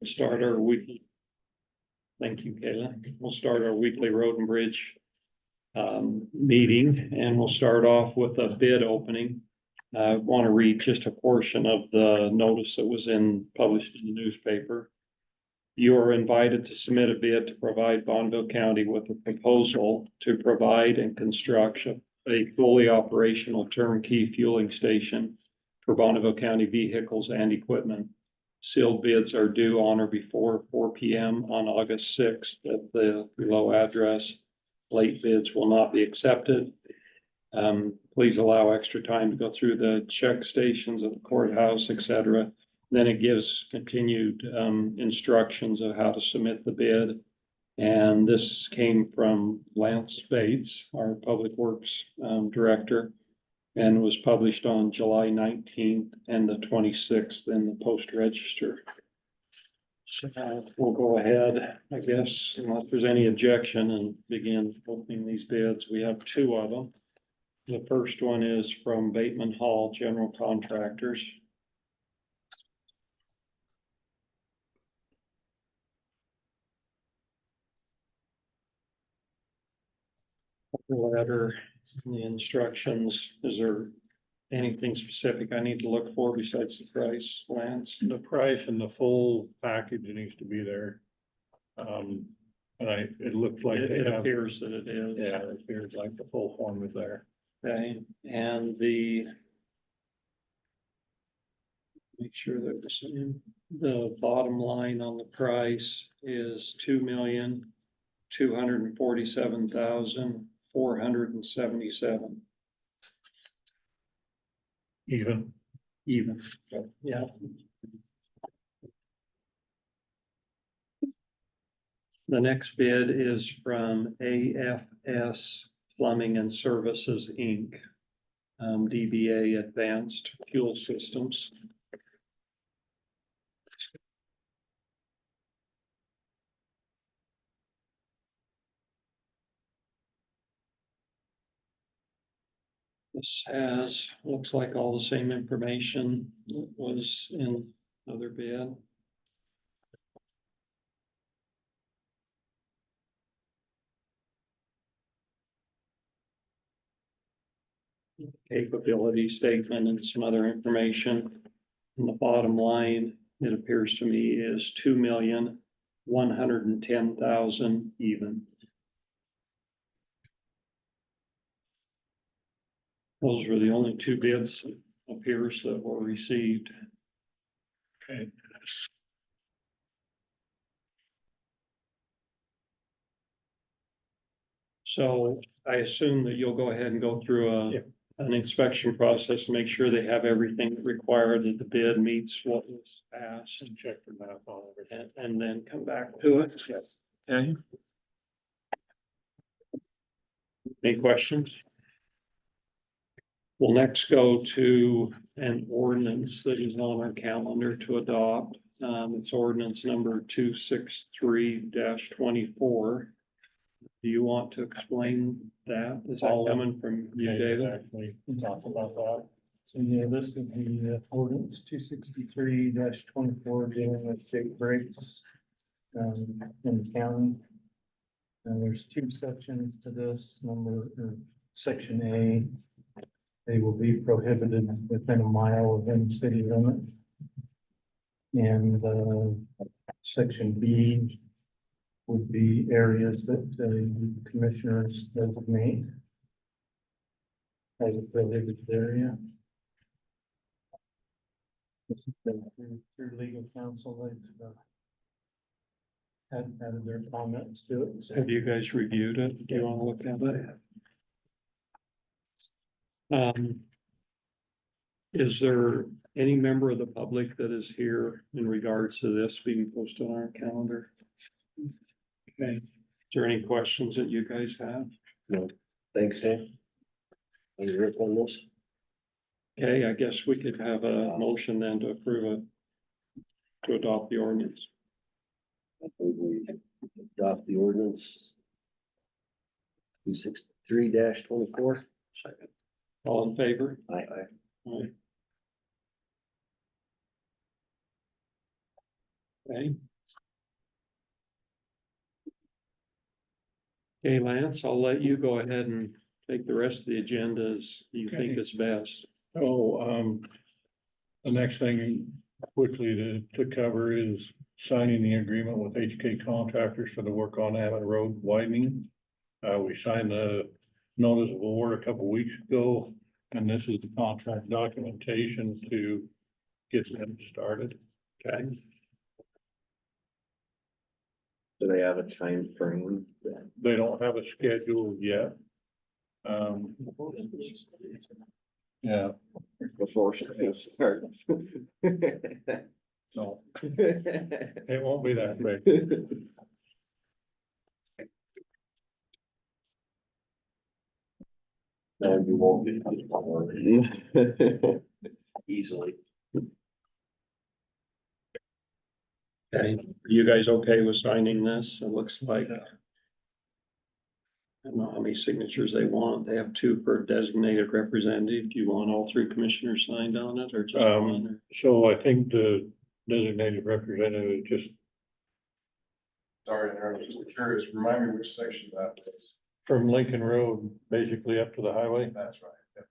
Start our weekly. Thank you, Kayla. We'll start our weekly road and bridge meeting, and we'll start off with a bid opening. I want to read just a portion of the notice that was published in the newspaper. You are invited to submit a bid to provide Bonneville County with a proposal to provide and construct a fully operational turnkey fueling station for Bonneville County vehicles and equipment. Sealed bids are due on or before 4 p.m. on August 6th at the below address. Late bids will not be accepted. Please allow extra time to go through the check stations at the courthouse, etc. Then it gives continued instructions of how to submit the bid. And this came from Lance Bates, our Public Works Director, and was published on July 19th and the 26th in the Post Register. So we'll go ahead, I guess, unless there's any objection, and begin opening these bids. We have two of them. The first one is from Bateman Hall General Contractors. The letter, the instructions. Is there anything specific I need to look for besides the price, Lance? The price and the full package needs to be there. And it looks like It appears that it is. Yeah, it appears like the full form is there. Okay, and make sure that the bottom line on the price is $2,247,477. Even. Yeah. The next bid is from AFS Plumbing and Services, Inc., DBA Advanced Fuel Systems. This looks like all the same information that was in other bid. Capability statement and some other information. And the bottom line, it appears to me, is $2,110,000 even. Those were the only two bids, it appears, that were received. Okay. So I assume that you'll go ahead and go through an inspection process, make sure they have everything required, that the bid meets what was asked, And check the map on everything. and then come back to it. Yes. Okay. Any questions? We'll next go to an ordinance that is on our calendar to adopt. It's ordinance number 263-24. Do you want to explain that? Is that coming from you, David? Actually, talk about that. So yeah, this is the ordinance 263-24 dealing with safe breaks in the county. And there's two sections to this. Section A, they will be prohibited within a mile of any city limit. And section B would be areas that the commissioners designate as a prohibited area. This has been through legal counsel. They've added their comments to it. So Have you guys reviewed it? Do you want to look at it? Is there any member of the public that is here in regards to this being posted on our calendar? Okay, is there any questions that you guys have? No, thanks, Sam. Is Rick on this? Okay, I guess we could have a motion then to approve it, to adopt the ordinance. I think we adopt the ordinance 263-24. Second. All in favor? Aye. Aye. Okay, Okay, Lance, I'll let you go ahead and take the rest of the agenda as you think is best. The next thing quickly to cover is signing the agreement with HK Contractors for the work on Ammon Road widening. We signed the notice of award a couple weeks ago, and this is the contract documentation to get them started. Okay. Do they have a time frame? They don't have a schedule yet. Yeah, Before it starts. no, it won't be that quick. No, you won't get. Easily. Okay, are you guys okay with signing this? It looks like. I don't know how many signatures they want. They have 2 per designated representative. Do you want all 3 commissioners signed on it or just one? So I think the designated representative just Sorry, I'm just curious, remind me which section that is. from Lincoln Road, basically up to the highway. That's right. Yep.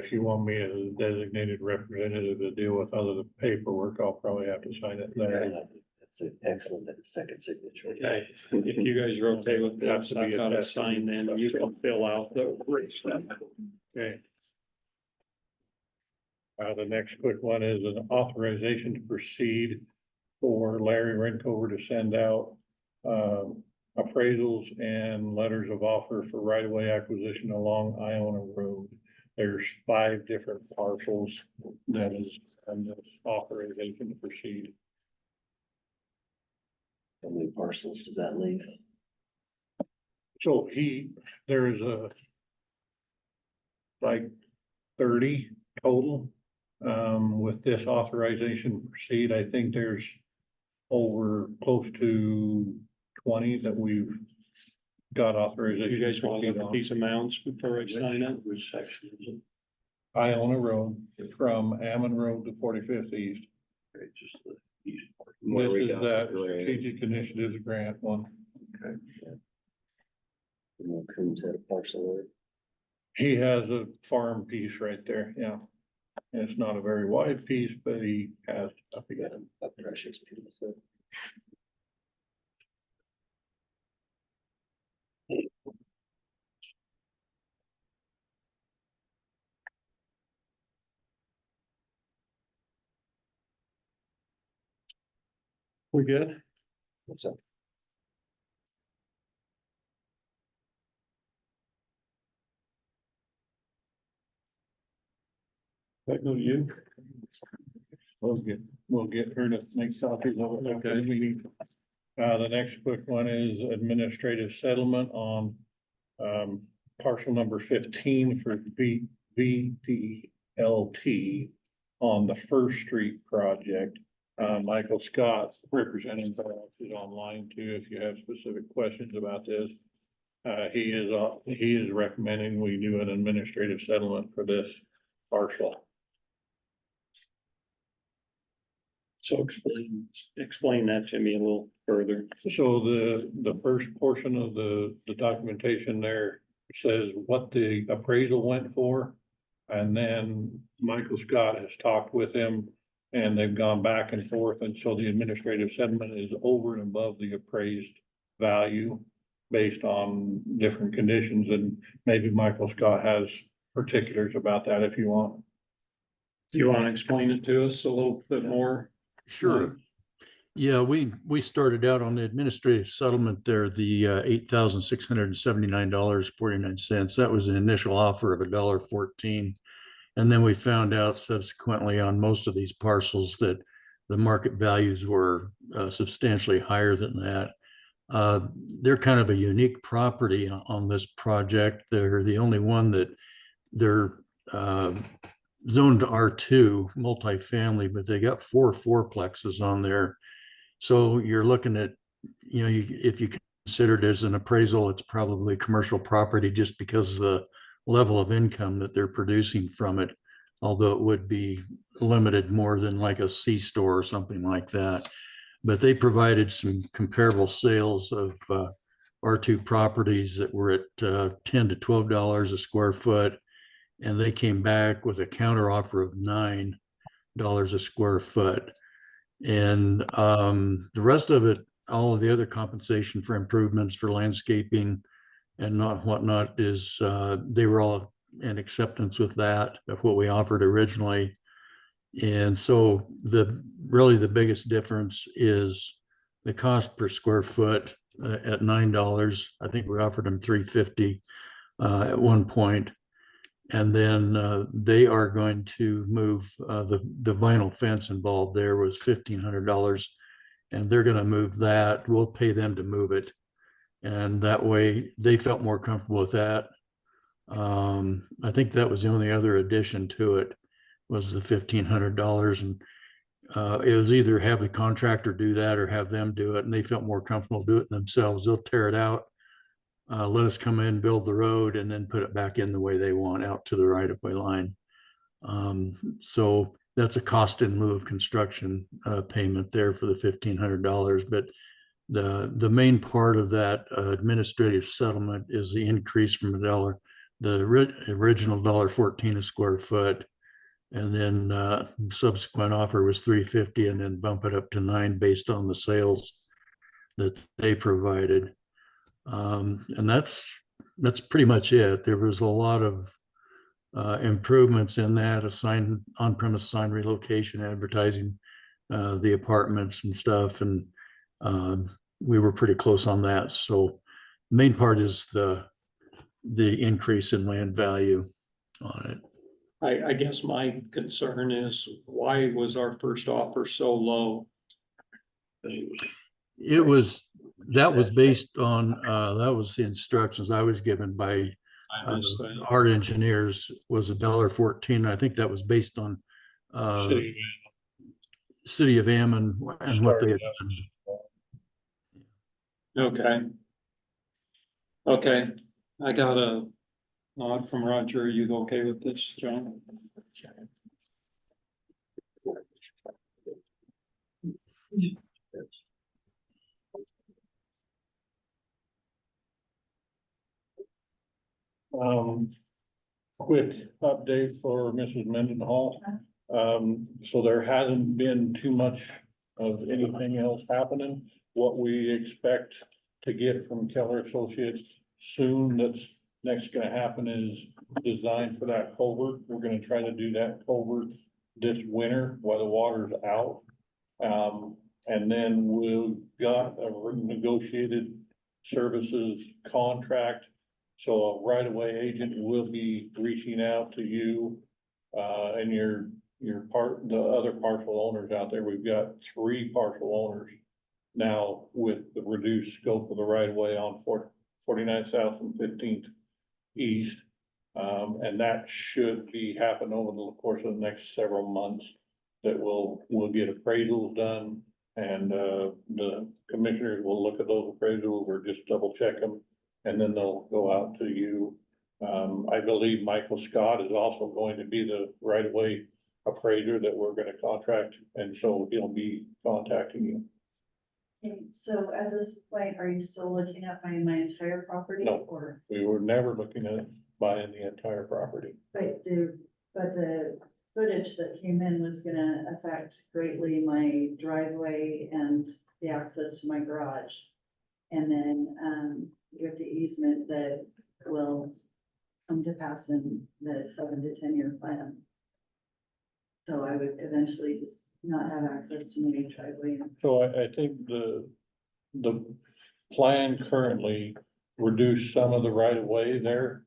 If you want me as a designated representative to deal with other the paperwork, I'll probably have to sign it there. That's an excellent second signature. Okay, if you guys are okay with Has that, to be I've got to attached to sign the- then, you can fill out the rest of it. Okay. The next quick one is an authorization to proceed for Larry Rencover to send out appraisals and letters of offer for right-of-way acquisition along Iona Road. There's 5 different parcels that is, and this authorization to proceed. How many parcels does that leave? So there is like 30 total. With this authorization to proceed, I think there's over close to 20 that we've got authorization. You guys to want to proceed look at on. these amounts before I sign it? Which section is it? Iona Road from Ammon Road to 45th East. Okay, just the east part. Where This we is got that the grant. strategic initiatives grant one. Okay. Yeah. And Coons had a parcel there. He has a farm piece right there, yeah. And it's not a very wide piece, but he has. We got a precious piece. So. We good? What's up? That go to you? We'll get her to make copies of it after the Okay. meeting. The next quick one is administrative settlement on parcel number 15 for VDLT on the First Street project. Michael Scott, representing that, is online too, if you have specific questions about this. He is recommending we do an administrative settlement for this parcel. So explain that to me a little further. So the first portion of the documentation there says what the appraisal went for. And then Michael Scott has talked with him and they've gone back and forth. And so the administrative settlement is over and above the appraised value based on different conditions. And maybe Michael Scott has particulars about that if you want. Do you want to explain it to us a little bit more? Sure. Yeah, we started out on the administrative settlement there, the $8,679.49. That was an initial offer of $1.14. And then we found out subsequently on most of these parcels that the market values were substantially higher than that. They're kind of a unique property on this project. They're the only one that they're zoned to R2 multifamily, but they got 4 fourplexes on there. So you're looking at, if you consider it as an appraisal, it's probably commercial property just because of the level of income that they're producing from it. although it would be limited more than like a C-store or something like that. But they provided some comparable sales of R2 properties that were at $10 to $12 a square foot. And they came back with a counter offer of $9 a square foot. And the rest of it, all of the other compensation for improvements for landscaping and not whatnot is they were all in acceptance with that of what we offered originally. And so really the biggest difference is the cost per square foot at $9. I think we offered them $3.50 at one point. And then they are going to move the vinyl fence involved there was $1,500, and they're going to move that. We'll pay them to move it, and that way they felt more comfortable with that. I think that was the only other addition to it was the $1,500, and it was either have the contractor do that or have them do it, and they felt more comfortable doing it themselves. They'll tear it out, let us come in, build the road, and then put it back in the way they want out to the right-of-way line. So that's a cost in lieu of construction payment there for the $1,500. But the main part of that administrative settlement is the increase from the original $1.14 a square foot, and then subsequent offer was $3.50, and then bump it up to $9 based on the sales that they provided. And that's pretty much it. There was a lot of improvements in that, on-premise sign relocation, advertising the apartments and stuff, and we were pretty close on that. So the main part is the increase in land value on it. I guess my concern is why was our first offer so low? That was based on that was the instructions I was given by our engineers was $1.14. I think that was based on City of Ammon and what they had done. Okay. I got a nod from Roger. Are you okay with this, John? Quick update for Mrs. Mendenhall. So there hasn't been too much of anything else happening. What we expect to get from Keller Associates soon, that's next gonna happen is design for that culvert. We're gonna try to do that culvert this winter while the water's out. And then we've got a negotiated services contract. So a right-of-way agent will be reaching out to you, and the other parcel owners out there. We've got 3 parcel owners now with the reduced scope of the right-of-way on 49th South and 15th East. And that should be happening over the course of the next several months, that we'll get appraisals done, and the commissioners will look at those appraisals or just double check them, and then they'll go out to you. I believe Michael Scott is also going to be the right-of-way appraiser that we're gonna contract, and so he'll be contacting you. Okay, so at this point, are you still looking at buying my entire property? No. Or, We were never looking at buying the entire property. but the footage that came in was gonna affect greatly my driveway and the access to my garage. And then, with the easement that will come to pass in the 7 to 10 year plan. So I would eventually just not have access to my driveway. So I think the plan currently reduced some of the right of way there.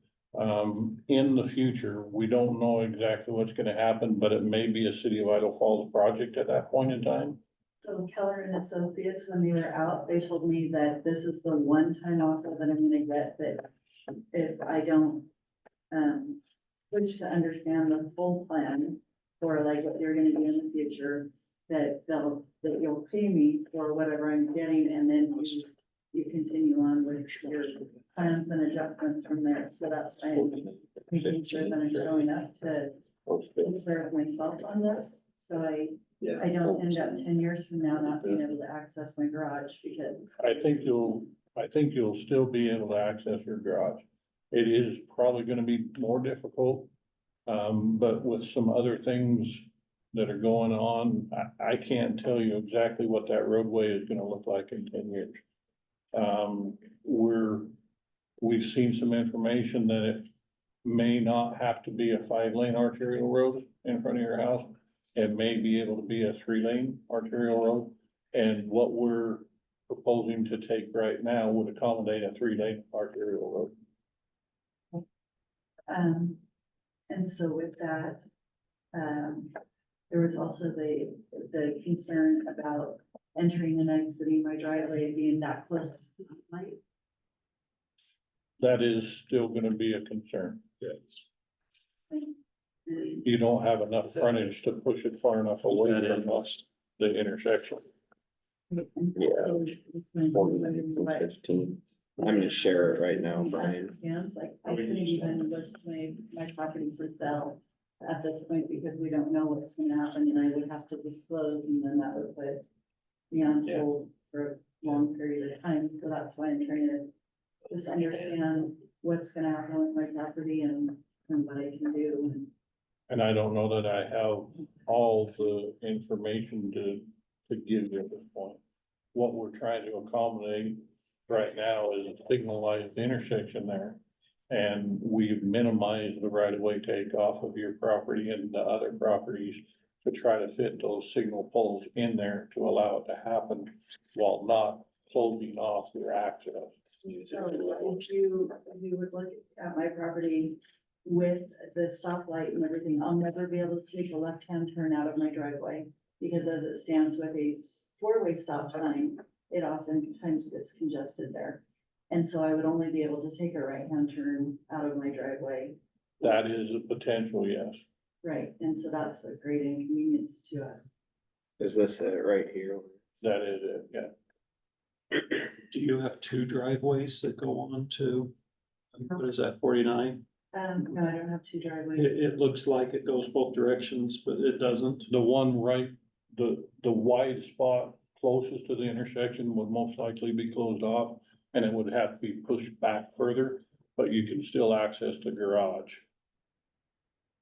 In the future, we don't know exactly what's gonna happen, but it may be a City of Idaho Falls project at that point in time. So Keller and Associates, when they were out, they told me that this is the one-time offer that I'm gonna get, that if I don't wish to understand the full plan for like what you're gonna do in the future, that you'll pay me for whatever I'm getting, and then you continue on with your plans and adjustments from there. So that's why I'm making sure that I'm showing up to observe myself on this, so I Yeah. don't end up 10 years from now not being able to access my garage because. I think you'll still be able to access your garage. It is probably gonna be more difficult. But with some other things that are going on, I can't tell you exactly what that roadway is gonna look like in 10 years. We've seen some information that it may not have to be a 5-lane arterial road in front of your house. It may be able to be a 3-lane arterial road. And what we're proposing to take right now would accommodate a 3-lane arterial road. And so with that, there was also the concern about entering and exiting my driveway being that close to the light. That is still gonna be a concern. And You don't have enough frontage to push it far enough away from the intersection. Yeah. 15. I'm gonna share it right now, Brian. Stands, like, I couldn't even list my property for sale at this point because we don't know what's gonna happen and I would have to disclose and then that would put me on hold for a long period of time. So that's why I'm trying to just understand what's gonna happen with my property and what I can do. And I don't know that I have all the information to give you at this point. What we're trying to accommodate right now is a signalized intersection there. And we've minimized the right of way takeoff of your property and the other properties to try to fit those signal poles in there to allow it to happen while not closing off your access. So if you would look at my property with the stoplight and everything, I'll never be able to take a left-hand turn out of my driveway. Because as it stands with a 4-way stop sign, it oftentimes gets congested there. And so I would only be able to take a right-hand turn out of my driveway. That is a potential, yes. Right, and so that's a great inconvenience to us. Is this it right here? That is it, yeah. Do you have 2 driveways that go on to, what is that, 49? No, I don't have 2 driveways. It looks like it goes both directions, but it doesn't. The one right, the wide spot closest to the intersection would most likely be closed off. And it would have to be pushed back further, but you can still access the garage.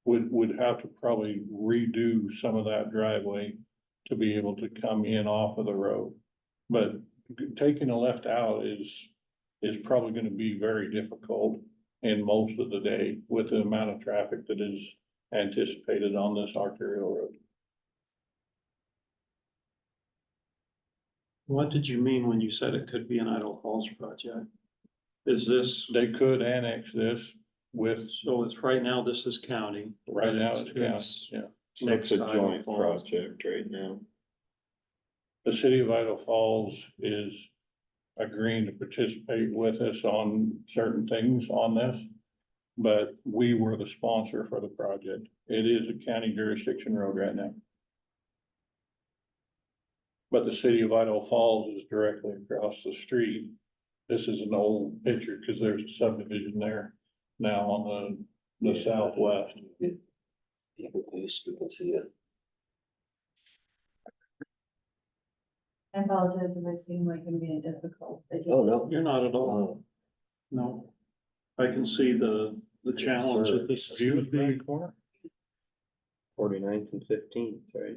Would have to probably redo some of that driveway to be able to come in off of the road. But taking a left out is probably gonna be very difficult in most of the day with the amount of traffic that is anticipated on this arterial road. What did you mean when you said it could be an Idaho Falls project? Is this, They could annex this with, so it's right now, this is county. right now it's county, It's- yeah. It's a Next Idaho joint Falls. project right now. The city of Idaho Falls is agreeing to participate with us on certain things on this. But we were the sponsor for the project. It is a county jurisdiction road right now. But the city of Idaho Falls is directly across the street. This is an old picture because there's a subdivision there now on the southwest. People post, we can see it. I apologize if I seem like I'm being difficult. I just- Oh, no. You're not at all, Oh, no. I can see the challenge that this is gonna be. 49th and 15th, right?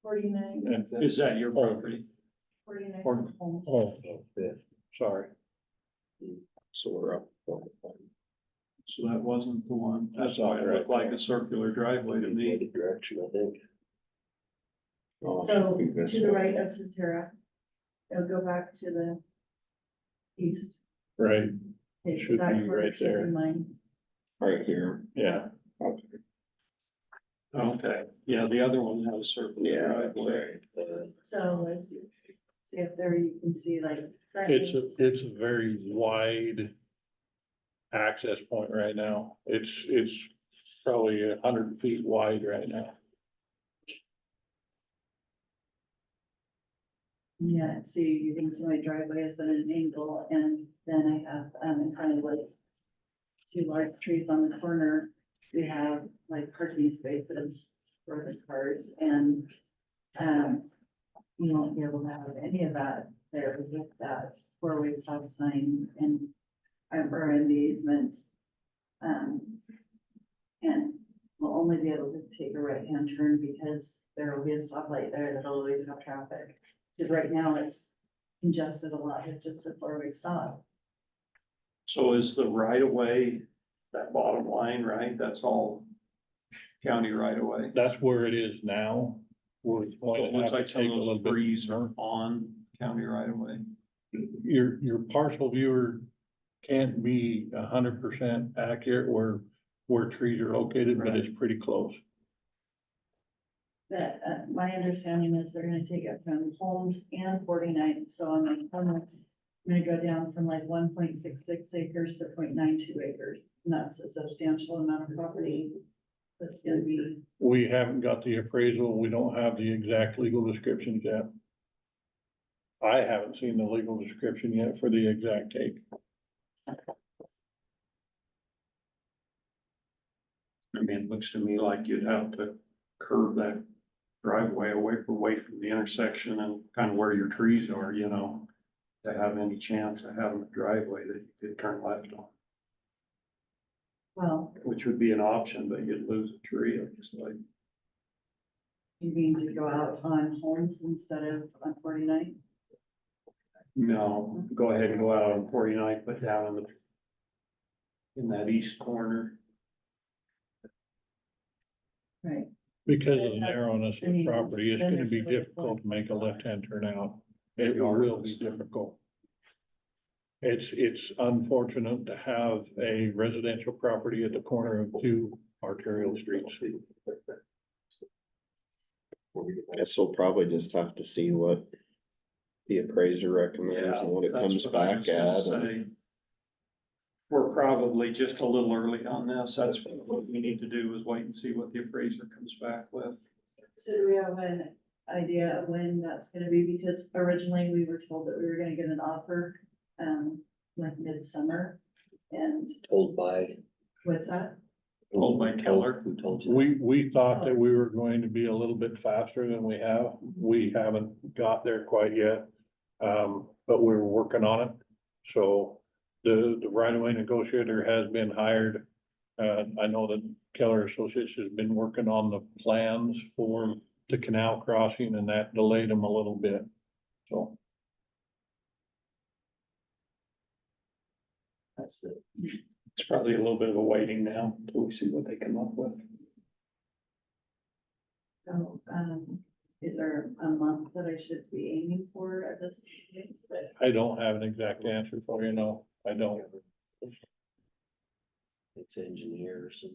49, Is that your property? 49 Or- homes. Oh, Fifth. sorry. So we're up. So that wasn't the one. That's That's why not it looked like a circular driveway to me. Direction, I think. Oh, So I think to this the one. right of Centera, it'll go back to the east. Right, Okay, Should that be corner right should be there. mine. Right here. yeah. Okay. Okay, yeah, the other one had a circular Yeah, that's driveway. right. So let's see if there you can see like. It's a very wide access point right now. It's probably 100 feet wide right now. Yeah, see, you can see my driveway is at an angle and then I have, kind of like 2 large trees on the corner we have like parking spaces for the cars and, you won't be able to have any of that there with that four-way stop sign and, or in the easements. And we'll only be able to take a right-hand turn because there will be a stoplight there that'll always have traffic. Because right now it's congested a lot, it's just a four-way stop. So is the right of way, that bottom line, right? That's all county right of way. That's where it is now. We're So going it to looks have like to some take of a little those bit. trees are on county right of way. Your parcel viewer can't be 100% accurate where trees are located, but it's pretty close. But, my understanding is they're gonna take it from Holmes and 49. So I'm like, I'm gonna go down from like 1.66 acres to 0.92 acres. And that's a substantial amount of property that's gonna be, We haven't got the appraisal. We don't have the exact legal descriptions yet. I haven't seen the legal description yet for the exact take. I mean, it looks to me like you'd have to curve that driveway away from the intersection and kind of where your trees are, you know, to have any chance of having a driveway that you could turn left on, well, which would be an option, but you'd lose a tree, I just like. you mean to go out on Holmes instead of on 49? No, go ahead and go out on 49, but down in that east corner. Right. Because of the That's- narrowness I of the mean, property, it's then gonna be there's really difficult to make a left-hand turn out. It Regardless. will be difficult. It's unfortunate to have a residential property at the corner of two arterial streets. Guess we'll probably just have to see what the appraiser recommends and what it That's comes what I back was gonna at. say. We're probably just a little early on this. That's what we need to do is wait and see what the appraiser comes back with. So do we have an idea of when that's gonna be? Because originally we were told that we were gonna get an offer, like midsummer. And Told by. what's that? Told by Keller. Who told you? We thought that we were going to be a little bit faster than we have. We haven't got there quite yet. But we're working on it. So the right-of-way negotiator has been hired. I know that Keller Associates has been working on the plans for the canal crossing and that delayed them a little bit. So That's it. It's probably a little bit of a waiting now until we see what they come up with. So, is there a month that I should be aiming for at this point? But I don't have an exact answer for you, no, I don't. It's engineers and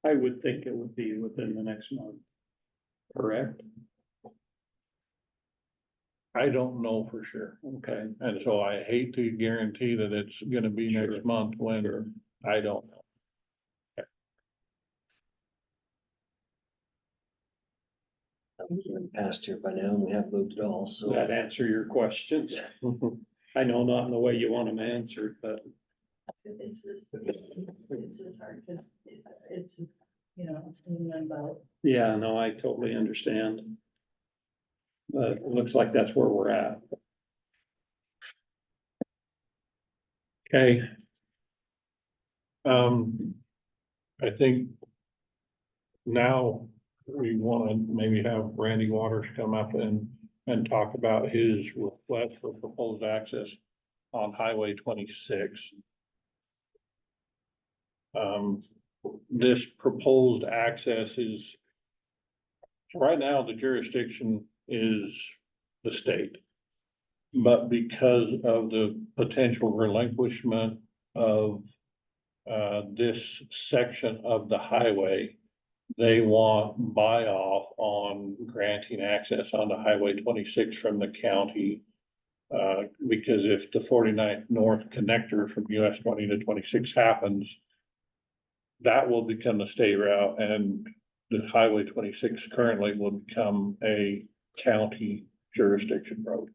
I would think it would be within the next month. Correct? I don't know for sure. Okay. And so I hate to guarantee that it's gonna be Sure. next month when I don't know. I'm past here by now and we haven't moved at all, Does so. that answer your questions? I know not in the way you want them answered, but it's just hard, cause it's just, you know, in limbo. yeah, no, I totally understand. But it looks like that's where we're at. Okay, I think now we wanna maybe have Randy Waters come up and talk about his request for proposed access on Highway 26. This proposed access is, right now, the jurisdiction is the state. But because of the potential relinquishment of this section of the highway, they want buy-off on granting access onto Highway 26 from the county. Because if the 49th North connector from US 20 to 26 happens, that will become a state route, and the Highway 26 currently will become a county jurisdiction road.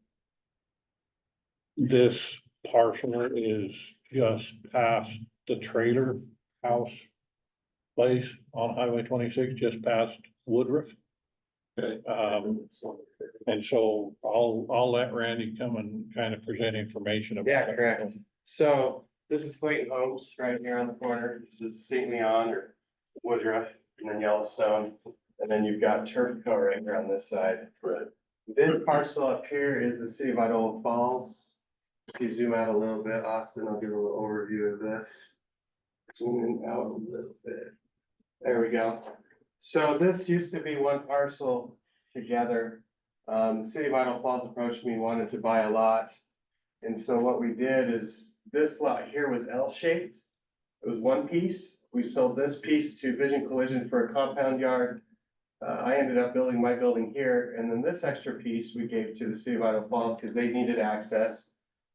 This parcel is just past the trailer house place on Highway 26, just past Woodruff. Okay. And so I'll let Randy come and kind of present information about Yeah, it. correct. So this is Clayton Homes right here on the corner. This is Settlement-Parcel or Woodruff and then Yellowstone. And then you've got Turf Co right here on this side. Right. This parcel up here is the city of Idaho Falls. If you zoom out a little bit, Austin, I'll give a little overview of this. Zooming out a little bit. There we go. So this used to be one parcel together. The city of Idaho Falls approached me, wanted to buy a lot. And so what we did is this lot here was L-shaped. It was one piece. We sold this piece to Vision Collision for a compound yard. I ended up building my building here, and then this extra piece we gave to the city of Idaho Falls because they needed access.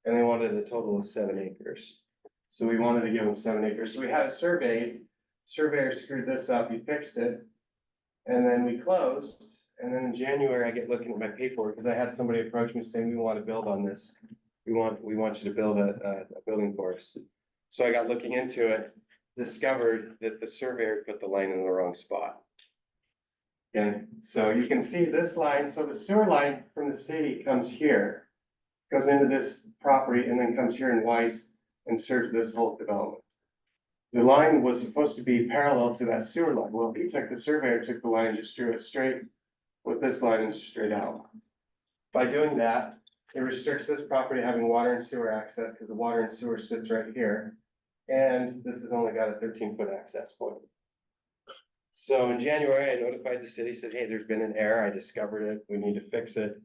And they wanted a total of 7 acres. So we wanted to give them 7 acres. So we had it surveyed. Surveyor screwed this up, he fixed it. And then we closed, and then in January, I get looking at my paperwork, because I had somebody approach me saying, we want to build on this. We want you to build a building for us. So I got looking into it, discovered that the surveyor put the line in the wrong spot. And so you can see this line, so the sewer line from the city comes here, goes into this property, and then comes here in Weiss and serves this whole development. The line was supposed to be parallel to that sewer line. Well, the surveyor took the line and just drew it straight with this line and just straight out. By doing that, it restricts this property having water and sewer access because the water and sewer sits right here. And this has only got a 13-foot access point. So in January, I notified the city, said, hey, there's been an error. I discovered it. We need to fix it.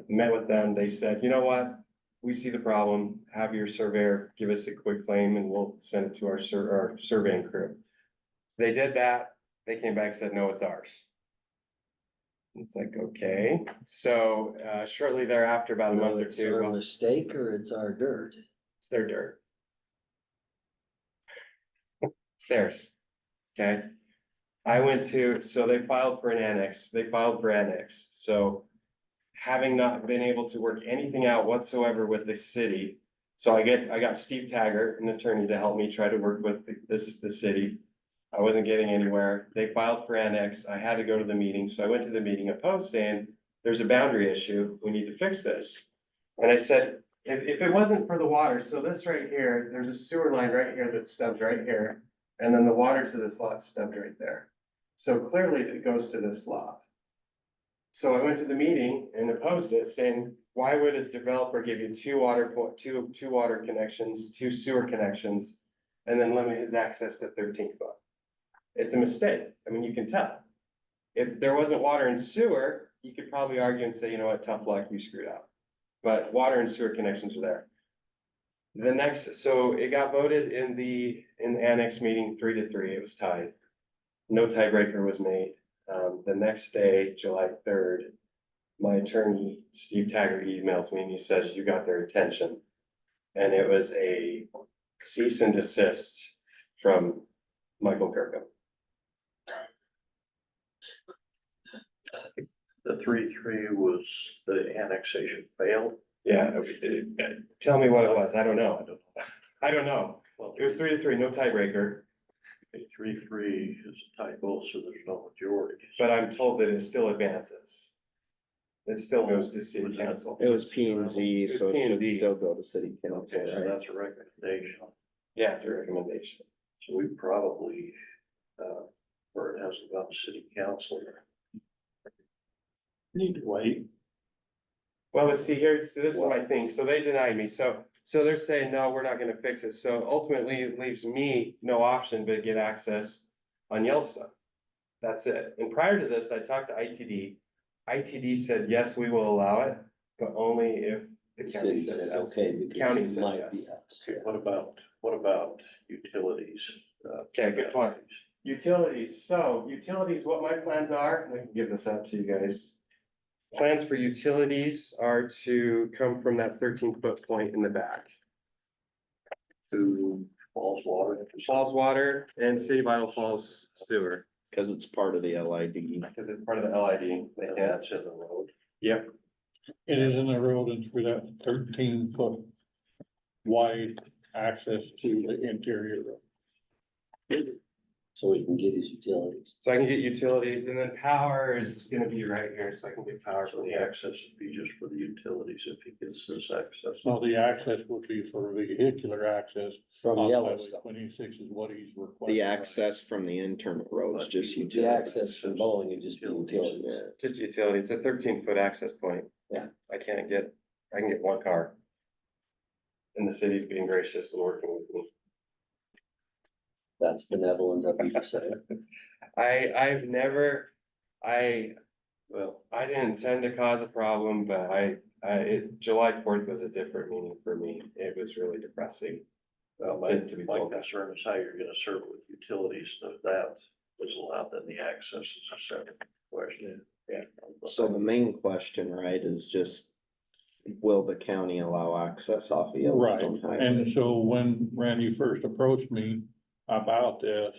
Met with them. They said, you know what? We see the problem, have your surveyor give us a quick claim and we'll send it to our surveying crew. They did that, they came back and said, no, it's ours. It's like, okay, so shortly thereafter, about a No, month or it's two, our well, mistake or it's our dirt? it's their dirt. It's theirs, okay? So they filed for an annex, so having not been able to work anything out whatsoever with the city. So I got Steve Taggart, an attorney, to help me try to work with the city. I wasn't getting anywhere. They filed for annex. I had to go to the meeting. So I went to the meeting opposed saying, there's a boundary issue. We need to fix this. And I said, if it wasn't for the water, so this right here, there's a sewer line right here that stubs right here. And then the water to this lot stubbed right there. So clearly it goes to this lot. So I went to the meeting and opposed it, saying, why would this developer give you two water connections, 2 sewer connections, and then limit his access to 13 foot? It's a mistake. I mean, you can tell. If there wasn't water and sewer, you could probably argue and say, you know what, tough luck, you screwed up. But water and sewer connections are there. So it got voted in the annex meeting 3-3. It was tied. No tiebreaker was made. The next day, July 3rd, my attorney, Steve Taggart, emails me and he says, you got their attention. And it was a cease and desist from Michael Kirkham. The 3-3 was the annexation failed. Yeah, tell me what it was. I don't know. I don't know. Well, It was 3-3, no tiebreaker, 3-3 is a typo, so there's no majority. but I'm told that it still advances. It still goes to city Was that- council. It was P and Z, It's so it should P&Z. still go to city council, Okay, so right? that's a recommendation. Yeah, it's a recommendation. So we probably, or it hasn't gone to city council. Need to wait. Well, let's see here, so this is my thing, so they denied me, so they're saying, no, we're not gonna fix it, so ultimately it leaves me no option but get access on Yellowstone. That's it, and prior to this, I talked to ITD. ITD said, yes, we will allow it, but only if the county City says said, yes. okay, because County it says might yes. be us. Okay, what about utilities? Okay, good point. Utilities, what my plans are, I can give this out to you guys. Plans for utilities are to come from that 13-foot point in the back. To Falls Water. Falls Water and City of Idaho Falls Sewer, Cause it's part of the LID. because it's part of the LID. They And can't, that's in the road. yep, It is in the road and through that 13-foot wide access to the interior road. So we can get his utilities. So I can get utilities, and then power is gonna be right here, so I can get power So from the here. access would be just for the utilities if he gets this access. So the access would be for vehicular access. From on Highway Yellowstone. 26 is what he's requesting. The access from the internal roads, just The utilities. access from Boeing would just be utilities. Yeah. Just utility, it's a 13-foot access point. Yeah. I can get one car. And the city's being gracious and working with me. That's benevolent of you to say. I've never, Well, I didn't intend to cause a problem, but July 4th was a different meaning for me. It was really depressing. To be my told. concern is how you're gonna serve with utilities. If that is allowed, then the access is a separate question. Yeah. So the main question, right, is just, will the county allow access off of Right, Yellowstone Highway? and so when Randy first approached me about this,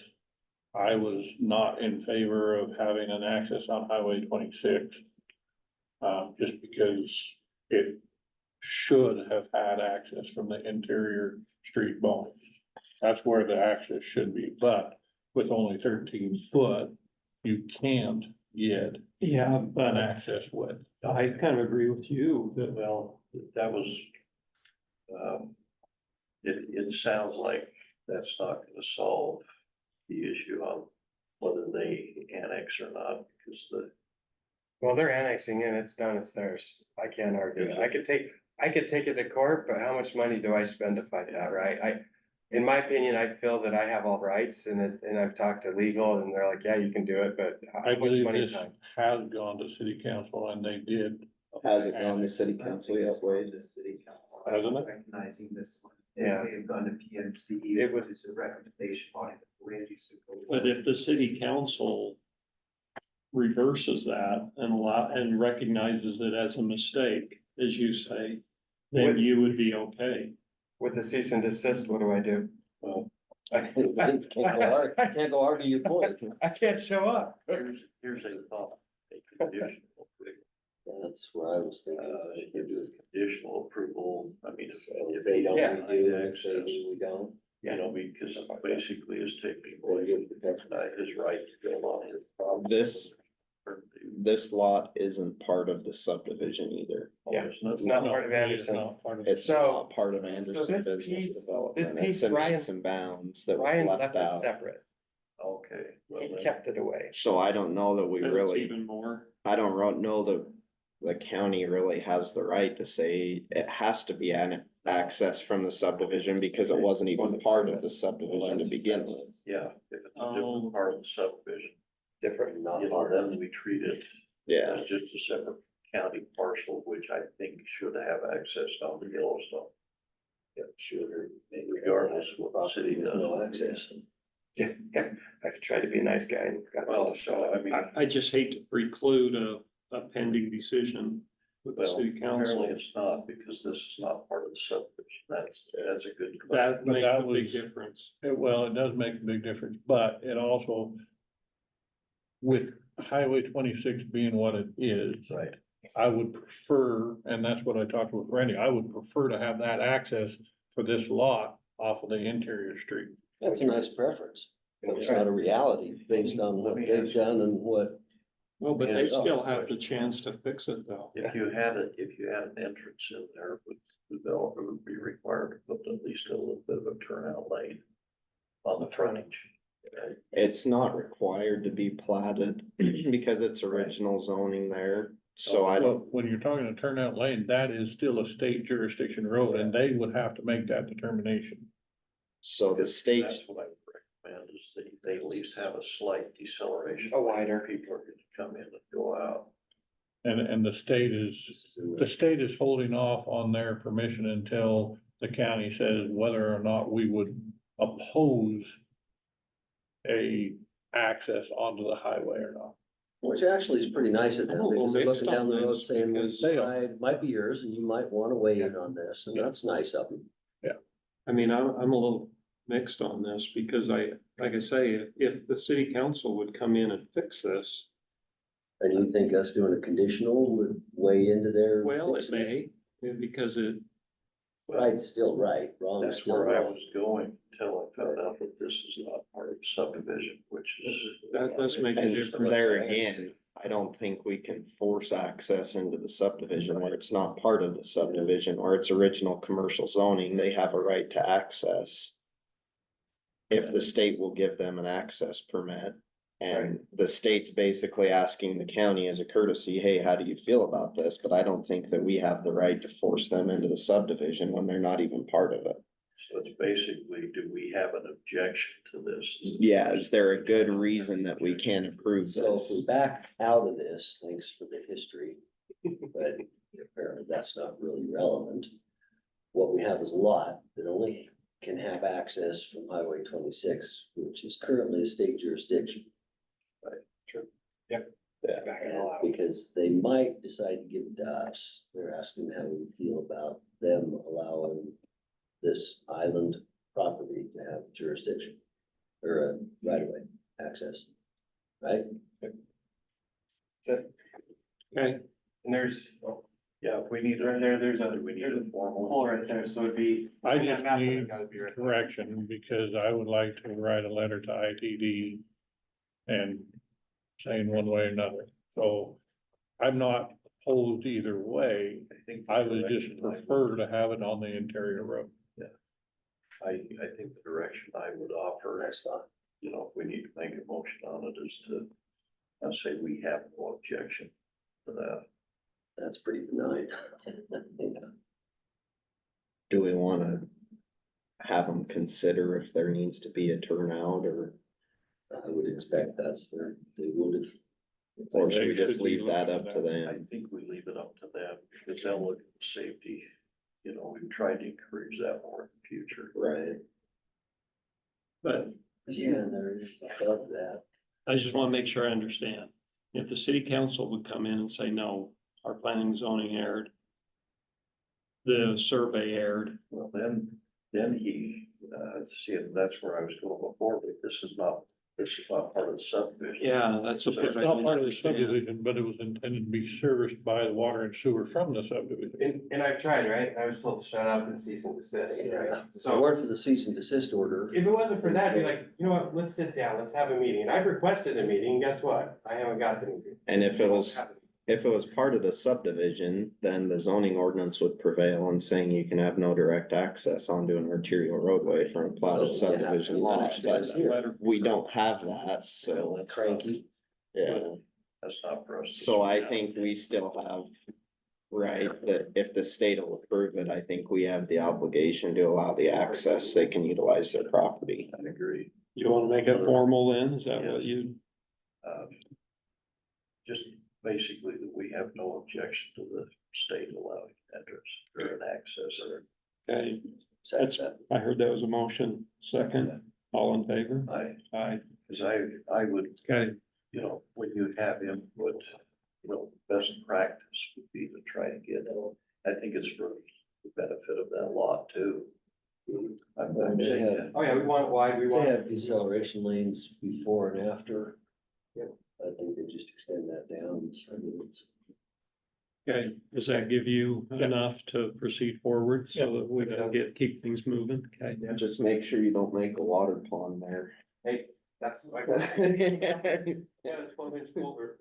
I was not in favor of having an access on Highway 26. Just because it should have had access from the interior street bonus. That's where the access should be, but with only 13 foot, you can't get Yeah, an but access width. I kind of agree with you that, Well, that was, it sounds like that's not gonna solve the issue on whether they annex or not, because Well, they're annexing in, it's done, it's theirs. I can't argue it. I could take it to court, but how much money do I spend to fight that, right? In my opinion, I feel that I have all rights and I've talked to legal and they're like, yeah, you can do it, but how I much believe money this time? has gone to city council and they did, Has it gone to city I don't council think yet, it's gone Wade? to city council. Hasn't it? Recognizing this one. Yeah. They've gone to PMC, It would- which is a recommendation on the land use. but if the city council reverses that and recognizes it as a mistake, as you say, then With- you would be okay. With the cease and desist, what do I do? Well, I can't go argue your point. I can't show up. here's a thought. A conditional approval. That's where I was thinking. You do a conditional approval, I mean, if They don't, Yeah. we do, and if they do, we don't. you know, because basically is taking Or away give the his right to build on his property. This lot isn't part of the subdivision either. Yeah, it's not part of It's Anderson. not part of It's So- not part of so Anderson this Business piece- Development. this It's piece, in Ryan- meets and bounds that was Ryan left left it out. separate. Okay. well, He then- kept it away. So I don't know that we That's really, even more. I don't know that the county really has the right to say it has to be an access from the subdivision because it wasn't even part of the subdivision to begin with. Yeah, if it's a Oh. different part of the subdivision, Different. you know, then we treat it Yeah, as just a separate county parcel, which I think should have access on the Yellowstone. Yeah, should, regardless of what the city With does. no access. Yeah, I've tried to be a nice guy and got Well, called so I mean, I just hate to preclude a pending decision with the well, city apparently council. it's not, because this is not part of the subdivision. That's a good. That But makes that a big was- difference. Well, it does make a big difference, but it also, with Highway 26 being what it is. Right. I would prefer, and that's what I talked with Randy, I would prefer to have that access for this lot off of the interior street. That's a nice preference, but it's not a reality based on what they've done and what. Well, but Yeah, they it's not still a have the question. chance to fix it though. If you had an entrance in there, the developer would be required to put at least a little bit of a turnout lane on the frontage. Okay? it's not required to be platted because it's original zoning there. So I Well, don't, when you're talking a turnout lane, that is still a state jurisdiction road and they would have to make that determination. so the state, That's what I would recommend, is that they at least have a slight deceleration. A wider. People are gonna come in and go out. And the state is holding off on their permission until the county says whether or not we would oppose a access onto the highway or not. Which actually is pretty nice of I'm a them, little because they're mixed looking down on the road this saying, well, because they are. side might be yours and you might wanna weigh in on this, and that's nice of them. I mean, I'm a little mixed on this because like I say, if the city council would come in and fix this, And you think us doing a conditional would weigh into their. well, it fixing may, because it, Right's still right, wrong is That's still where I wrong. was going until I found out that this is not part of subdivision, which is. That does make a And difference. there again, I don't think we can force access into the subdivision where it's not part of the subdivision or its original commercial zoning, they have a right to access. If the state will give them an access permit. And the state's basically asking the county as a courtesy, hey, how do you feel about this? But I don't think that we have the right to force them into the subdivision when they're not even part of it. So it's basically, do we have an objection to this? Yeah, is there a good reason that we can't approve So if we this? back out of this, thanks for the history, but apparently that's not really relevant. What we have is a lot that only can have access from Highway 26, which is currently a state jurisdiction. Because they might decide to give it to us. They're asking how we feel about them allowing this island property to have jurisdiction or a right of way access, right? Okay, And there's, Yeah, if we need. there's a formal. hole right there, so it'd be. I that just map would need gotta be right there. correction because I would like to write a letter to ITD and saying one way or another. So I'm not opposed either way. I would just prefer to have it on the interior road. I think the direction I would offer is, you know, if we need to make a motion on it, is to, say we have no objection to that. That's pretty benign. Do we wanna have them consider if there needs to be a turnout or, I would expect they would have. or should we They just should be leave that up looking to at I them? think we leave it up to them, because they'll look at safety, you know, we've tried to encourage that more in the future. Right, but Yeah, there is above that. I just wanna make sure I understand. If the city council would come in and say, no, our planning and zoning erred. The survey erred, Well, then he, see, and that's where I was going before, but this is not part of the subdivision. yeah, that's. It's not part of the subdivision, but it was intended to be serviced by the water and sewer from the subdivision. And I've tried, right? I was told to shut up and cease and desist, Yeah, right? so So word for the cease and desist order. if it wasn't for that, I'd be like, you know what, let's sit down, let's have a meeting. And I've requested a meeting, guess what? I haven't got the meeting. and if it was part of the subdivision, then the zoning ordinance would prevail on saying you can have no direct access onto an arterial roadway from a platted subdivision lot, but we don't have that, so, Cranky. yeah. That's not for us. to So I speak think we still have, right, that if the state will approve it, I think we have the obligation to allow the access, they can utilize their property. on. I agree. You wanna make it formal then? Is that what you? Just basically that we have no objection to the state allowing entrance or an access or. Okay, Second that's, that. I heard that was a motion. Second, all in favor? Aye. Cause I would, Okay, you know, when you have input, you know, best practice would be to try to get, I think it's for the benefit of that lot too. I'm saying that. Oh, yeah, we want it wide, we They want. have deceleration lanes before and after. Yeah. I think they just extend that down. So I mean, it's- okay. Does that give you enough to proceed forward so that we can keep things moving? Okay. Just make sure you don't make a water pond there. Hey, that's like. Yeah, it's 12-inch culvert.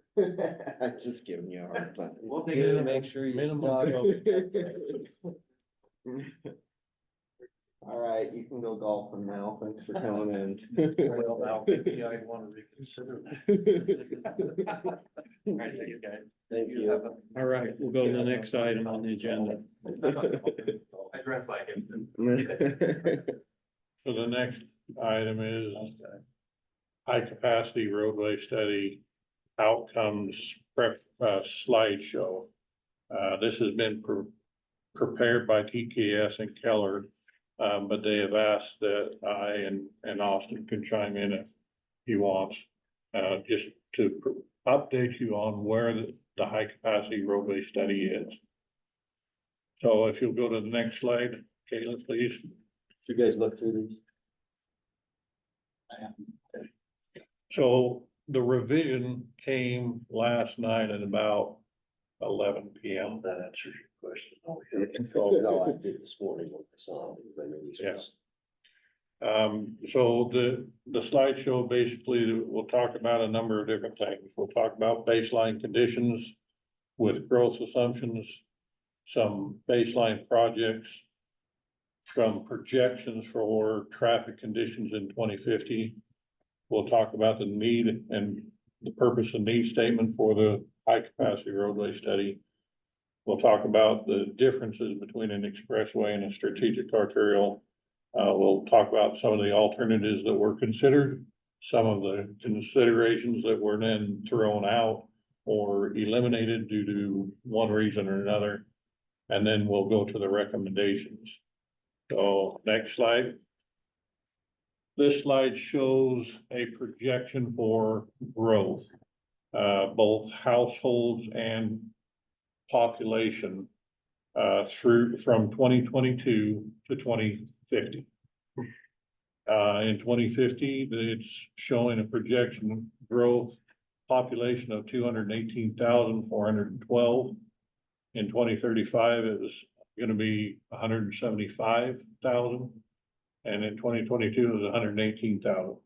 I'm just giving you a hard time. We'll take You it. make sure you Minimum stock. All right, you can go golfing now. Thanks for coming in. Well, now maybe I want to reconsider. Alright, thank you, guys. Thank you. All right, we'll go to the next item on the agenda. I dress like it. So the next item is high capacity roadway study outcomes prep, slideshow. This has been prepared by TKS and Keller. But they have asked that I and Austin can chime in if he wants, just to update you on where the high capacity roadway study is. So if you'll go to the next slide, Kayla, please. You guys look through these? So the revision came last night at about 11 p.m. That answers your question. Oh, yeah. Oh, no, I did this morning when I saw it, because I knew this Yeah. was. So the slideshow basically will talk about a number of different things. We'll talk about baseline conditions with growth assumptions, some baseline projects, some projections for traffic conditions in 2050. We'll talk about the need and the purpose and need statement for the high capacity roadway study. We'll talk about the differences between an expressway and a strategic arterial. We'll talk about some of the alternatives that were considered, some of the considerations that were then thrown out or eliminated due to one reason or another. And then we'll go to the recommendations. So next slide. This slide shows a projection for growth, both households and population, from 2022 to 2050. In 2050, it's showing a projection growth population of 218,412. In 2035, it was gonna be 175,000. And in 2022, it was 118,000.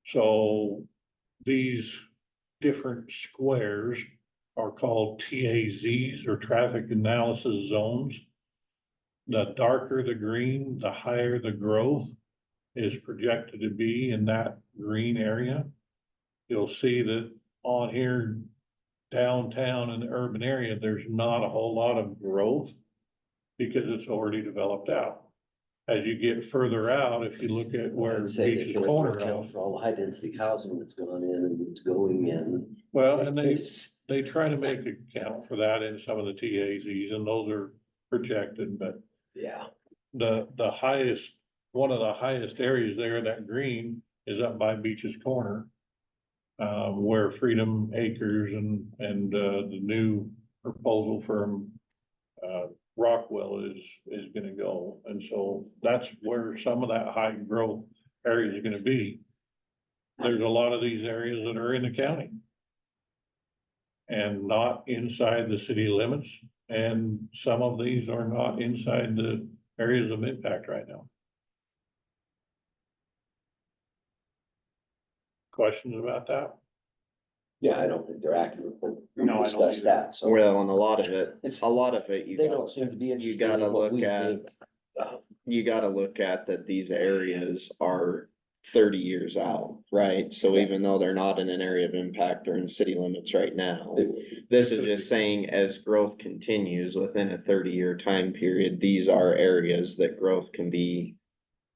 So these different squares are called TAZs, or traffic analysis zones. The darker the green, the higher the growth is projected to be in that green area. You'll see that on here, downtown in the urban area, there's not a whole lot of growth because it's already developed out. As you get further out, if you look at where I'd say they Beach's can Corner account is, for all the high density housing that's gone in and it's going in. well, and they try to make account for that in some of the TAZs, and those are projected, but Yeah, the highest, one of the highest areas there, that green, is up by Beach's Corner. Where Freedom Acres and the new proposal from Rockwell is gonna go. And so that's where some of that high growth area is gonna be. There's a lot of these areas that are in the county and not inside the city limits. And some of these are not inside the areas of impact right now. Questions about that? yeah, I don't think they're accurate, but we No, I don't discussed either. that, so. Well, and a lot of it, It's, you they gotta, don't seem to be interested gotta in what look we at- think. you gotta look at that these areas are 30 years out, right? So Yeah. even though they're not in an area of impact or in city limits right now, They- this is just saying as growth continues within a 30-year time period, these are areas that growth can be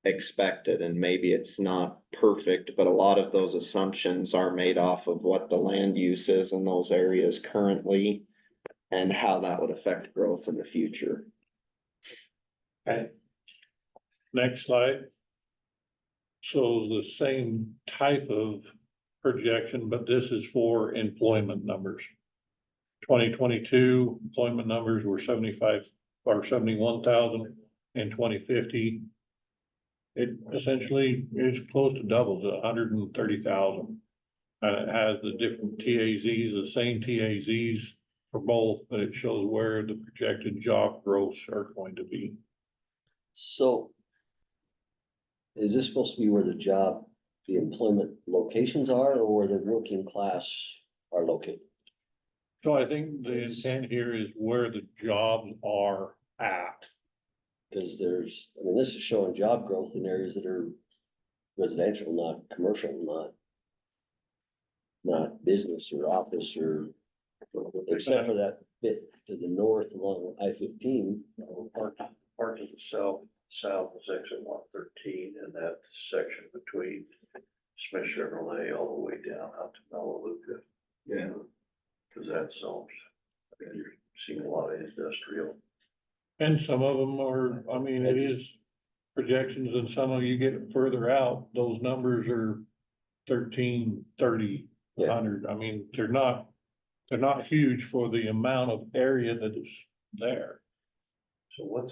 expected, and maybe it's not perfect, but a lot of those assumptions are made off of what the land use is in those areas currently and how that would affect growth in the future. Okay. Next slide. Shows the same type of projection, but this is for employment numbers. 2022 employment numbers were 75 or 71,000. In 2050. It essentially is close to double to 130,000. And it has the different TAZs, the same TAZs for both, but it shows where the projected job growths are going to be. So. Is this supposed to be where the employment locations are, or where the working class are located? So I think the intent here is where the jobs are at. Cause this is showing job growth in areas that are residential, not commercial, not business or office or, except for that bit to the north along I-15. Part of the south is exit 113, and that section between Smith Chevrolet all the way down out to Melaleuca. Yeah. Cause that zone's, you're seeing a lot of industrial. And some of them are, I mean, it is projections, and some of you get further out, those numbers are 13, 30, 100. I mean, they're not huge for the amount of area that is there. So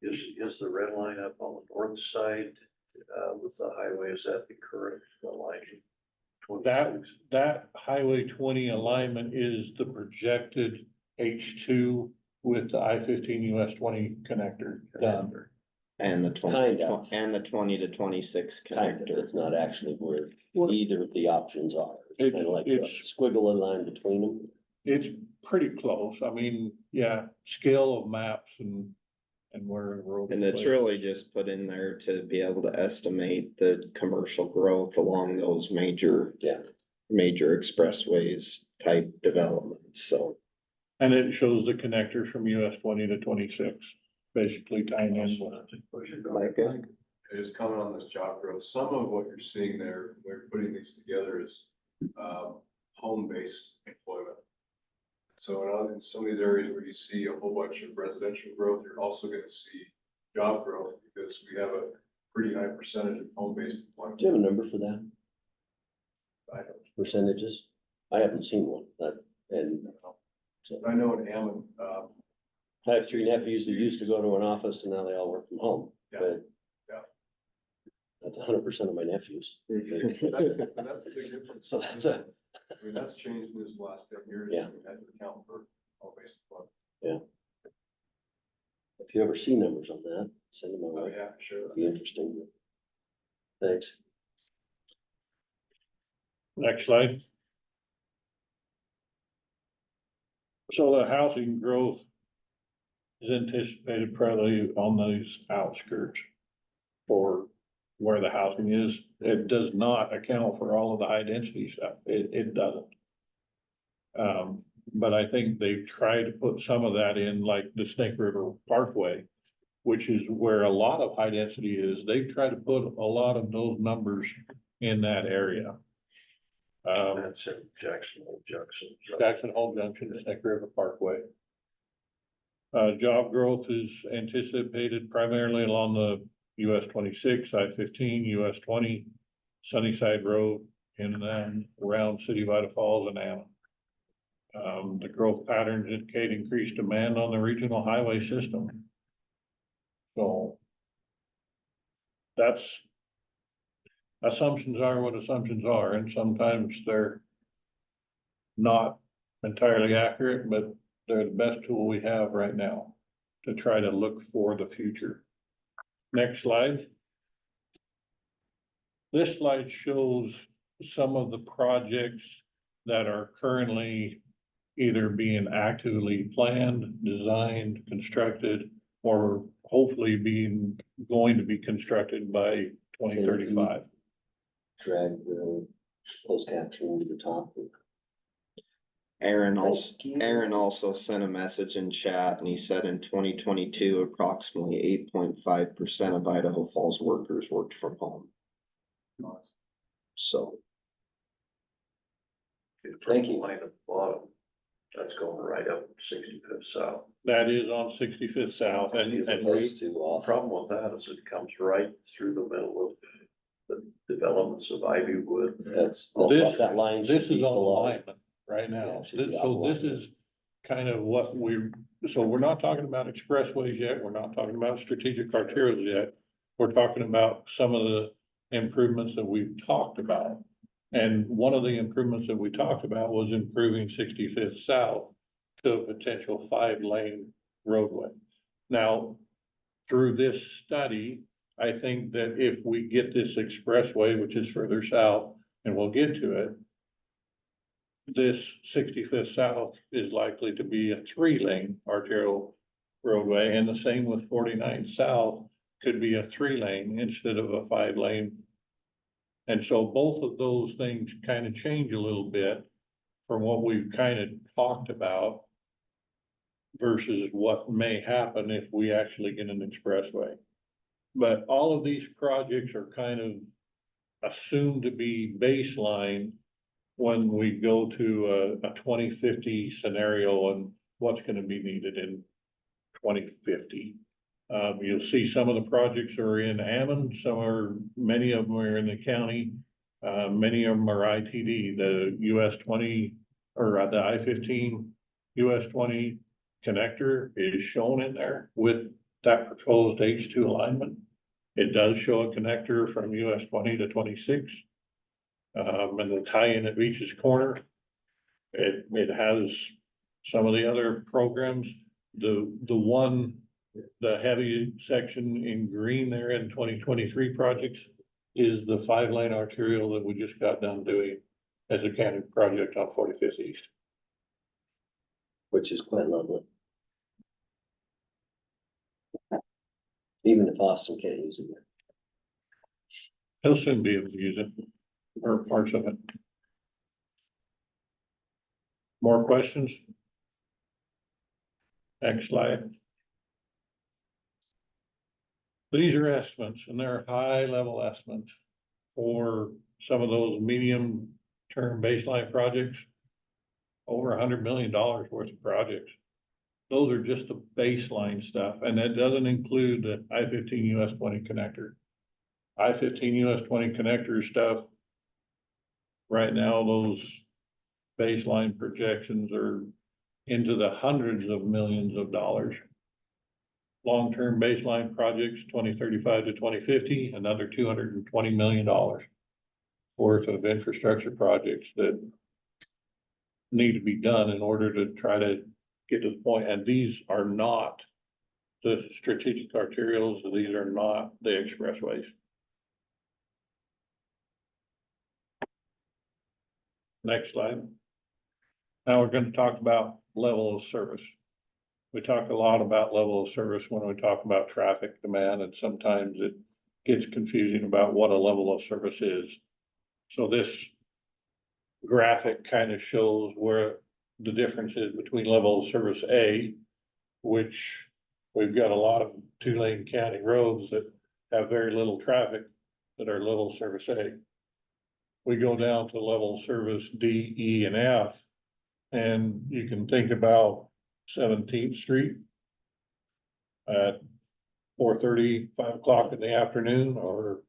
is the red line up on the north side, with the highway, is that the current line? That Highway 20 alignment is the projected H2 with the I-15 US 20 connector done. And the Kinda. and the 20 to 26 kind of, connector. it's not actually where Well, either of the options are. It's kind of like a it's- squiggly line between them. It's pretty close. I mean, yeah, scale of maps and where the road. And is it's placed. really just put in there to be able to estimate the commercial growth along those major. Yeah. Major expressways type developments, so. And it shows the connectors from US 20 to 26, basically tying in. Micah? Just comment on this job growth. Some of what you're seeing there, we're putting these together is, home-based employment. So in some of these areas where you see a whole bunch of residential growth, you're also gonna see job growth because we have a pretty high percentage of home-based employment. Do you have a number for that? I don't Percentages? I haven't seen one, and So I know in Ammon, I have three nephews that used to go to an office and now they all work from home, Yeah. but. Yeah. That's 100% of my nephews. that's a big difference. So that's a, I mean, that's changed in this last 10 years. Yeah. We had to account for home-based employment. if you ever see numbers on that, send them Oh, over. yeah, sure. It'd be interesting. Thanks. Next slide. So the housing growth is anticipated probably on those outskirts for where the housing is. It does not account for all of the high density stuff. It doesn't. But I think they've tried to put some of that in, like the Snake River Parkway, which is where a lot of high density is. They've tried to put a lot of those numbers in that area. That's in Jackson Hole Junction. Jackson Hole Junction, the Snake River Parkway. Job growth is anticipated primarily along the US 26, I-15, US 20, Sunnyside Road, and then around City of Idaho Falls and Ammon. The growth patterns indicate increased demand on the regional highway system. So that's, assumptions are what assumptions are, and sometimes they're not entirely accurate, but they're the best tool we have right now to try to look for the future. Next slide. This slide shows some of the projects that are currently either being actively planned, designed, constructed, or hopefully going to be constructed by 2035. Drag the closed caption to the top. Aaron Thank you. also sent a message in chat and he said in 2022, approximately 8.5% of Idaho Falls workers worked from home. So. Thank you. Line at the bottom, that's going right up 65th South. That is on 65th South, As and opposed to The off. problem with that is it comes right through the middle of the developments of Ivywood. That's, This- that line this should is be on below. alignment right Yeah, now. it should be So out this alignment. is kind of what so we're not talking about expressways yet. We're not talking about strategic arterials yet. We're talking about some of the improvements that we've talked about. And one of the improvements that we talked about was improving 65th South to a potential 5-lane roadway. Now, through this study, I think that if we get this expressway, which is further south, and we'll get to it, this 65th South is likely to be a 3-lane arterial roadway, and the same with 49 South could be a 3-lane instead of a 5-lane. And so both of those things kind of change a little bit from what we've kind of talked about versus what may happen if we actually get an expressway. But all of these projects are kind of assumed to be baseline when we go to a 2050 scenario and what's going to be needed in 2050. You'll see some of the projects are in Ammon, many of them are in the county. Many of them are ITD, the US 20 or the I-15 US 20 connector is shown in there with that proposed H2 alignment. It does show a connector from US 20 to 26. And the tie-in at Beach's Corner. It has some of the other programs. The one the heavy section in green there in 2023 projects is the 5-lane arterial that we just got done doing as a county project on 45th East. which is quite lovely. Even if Austin can't use it. He'll soon be able to use it, or parts of it. More questions? Next slide. These are estimates, and they're high-level estimates for some of those medium-term baseline projects. Over $100 million worth of projects. Those are just the baseline stuff, and that doesn't include the I-15 US 20 connector. I-15 US 20 connector stuff. Right now, those baseline projections are into the hundreds of millions of dollars. Long-term baseline projects, 2035 to 2050, another $220 million worth of infrastructure projects that need to be done in order to try to get to the point. And these are not the strategic arterials, these are not the expressways. Next slide. Now we're going to talk about level of service. We talk a lot about level of service when we talk about traffic demand, and sometimes it gets confusing about what a level of service is. So this graphic kind of shows where the difference is between level of service A, which we've got a lot of 2-lane county roads that have very little traffic that are level of service A. We go down to level of service D, E, and F, and you can think about 17th Street at 4:30, 5 o'clock in the afternoon, or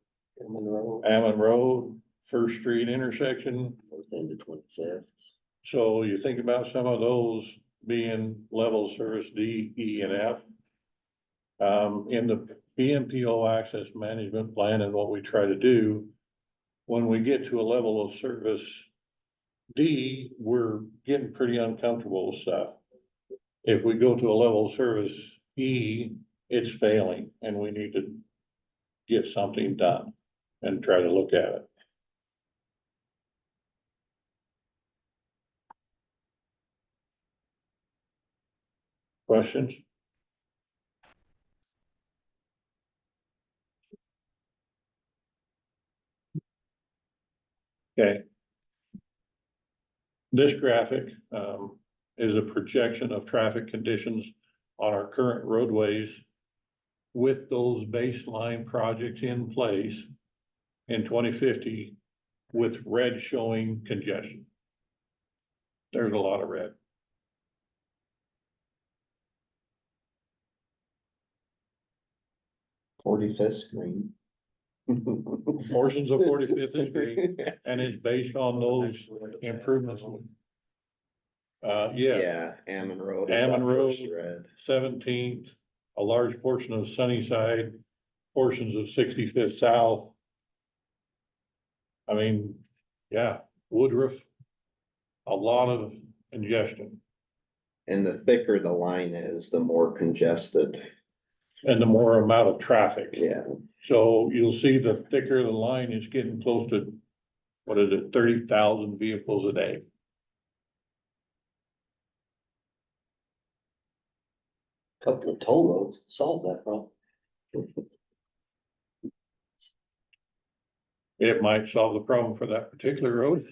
Ammon Road, First Street intersection. Into 25th. So you think about some of those being level of service D, E, and F. In the BMPO access management plan and what we try to do, when we get to a level of service D, we're getting pretty uncomfortable with stuff. If we go to a level of service E, it's failing, and we need to get something done and try to look at it. Questions? Okay. This graphic is a projection of traffic conditions on our current roadways with those baseline projects in place in 2050, with red showing congestion. There's a lot of red. Green. Portions of 45th is green, and it's based on those improvements. Yeah, Ammon Road. is Ammon that Road. first red. 17th, a large portion of Sunnyside, portions of 65th South. I mean, yeah, Woodruff, a lot of congestion, And the thicker the line is, the more congested. and the more amount of traffic. Yeah. So you'll see the thicker the line is getting close to, what is it, 30,000 vehicles a day. Couple of toll roads solve that problem. It might solve the problem for that particular road.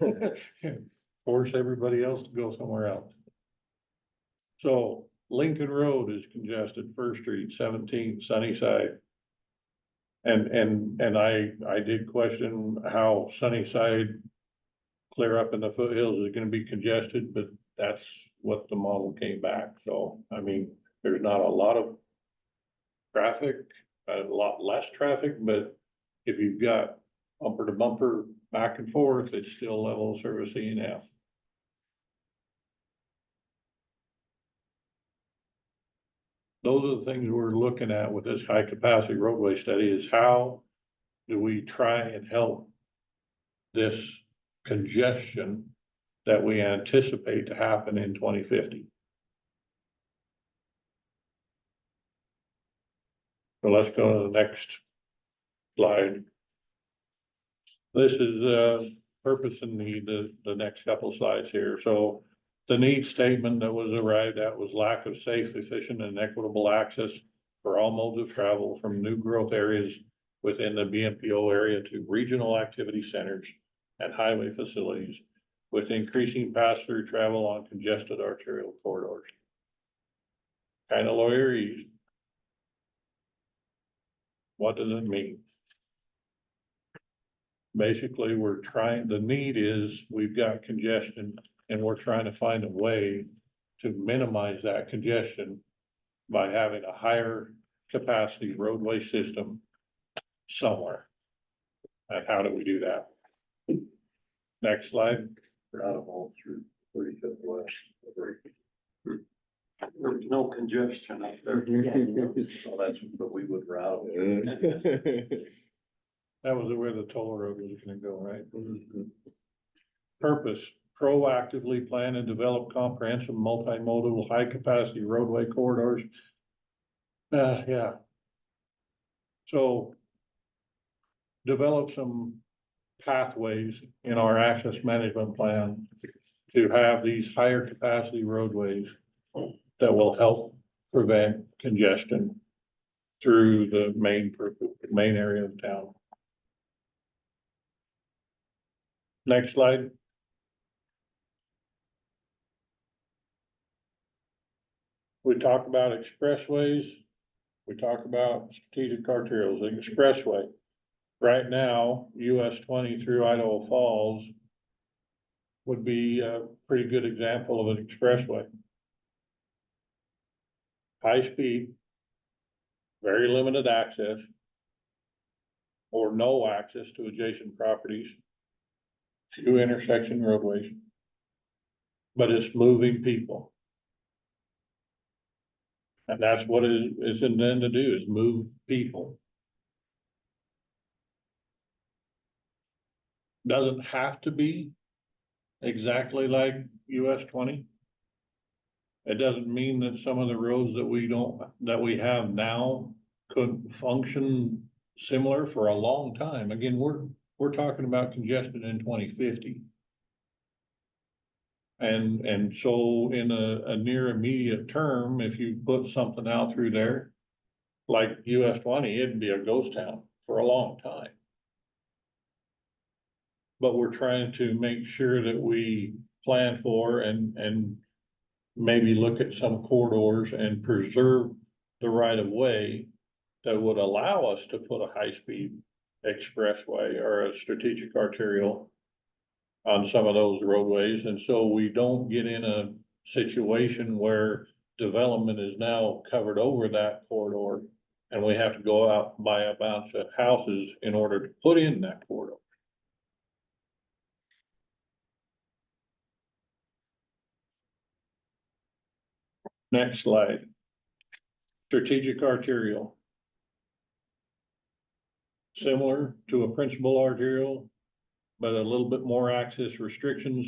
Force everybody else to go somewhere else. So Lincoln Road is congested, First Street, 17th, Sunnyside. And I did question how Sunnyside clear up in the foothills is gonna be congested, but that's what the model came back. So, I mean, there's not a lot of traffic, a lot less traffic, but if you've got bumper to bumper back and forth, it's still level of service E and F. Those are the things we're looking at with this high capacity roadway study, is how do we try and help this congestion that we anticipate to happen in 2050. So let's go to the next slide. This is purpose and need, the next couple slides here. So the need statement that was arrived at was lack of safe, efficient, and equitable access for all modes of travel from new growth areas within the BMPO area to regional activity centers and highway facilities with increasing pass-through travel on congested arterial corridors. Kind of lawyerese. What does it mean? Basically, the need is, we've got congestion and we're trying to find a way to minimize that congestion by having a higher capacity roadway system somewhere. And how do we do that? Next slide. We're out of all through 35th West. There's no congestion up there. Well, that's what we would route. That was where the toll road was gonna go, right? Purpose, proactively plan and develop comprehensive multimodal, high-capacity roadway corridors. Yeah. So develop some pathways in our access management plan to have these higher capacity roadways that will help prevent congestion through the main area of town. Next slide. We talk about expressways. We talk about strategic arterials, the expressway. Right now, US 20 through Idaho Falls would be a pretty good example of an expressway. High speed, very limited access, or no access to adjacent properties, few intersection roadways, but it's moving people. And that's what it's intended to do, is move people. Doesn't have to be exactly like US 20. It doesn't mean that some of the roads that we have now couldn't function similar for a long time. Again, we're talking about congestion in 2050. And so in a near immediate term, if you put something out through there, like US 20, it'd be a ghost town for a long time. But we're trying to make sure that we plan for and maybe look at some corridors and preserve the right of way that would allow us to put a high-speed expressway or a strategic arterial on some of those roadways. And so we don't get in a situation where development is now covered over that corridor and we have to go out and buy a bunch of houses in order to put in that corridor. Next slide. Strategic arterial. Similar to a principal arterial, but a little bit more access restrictions,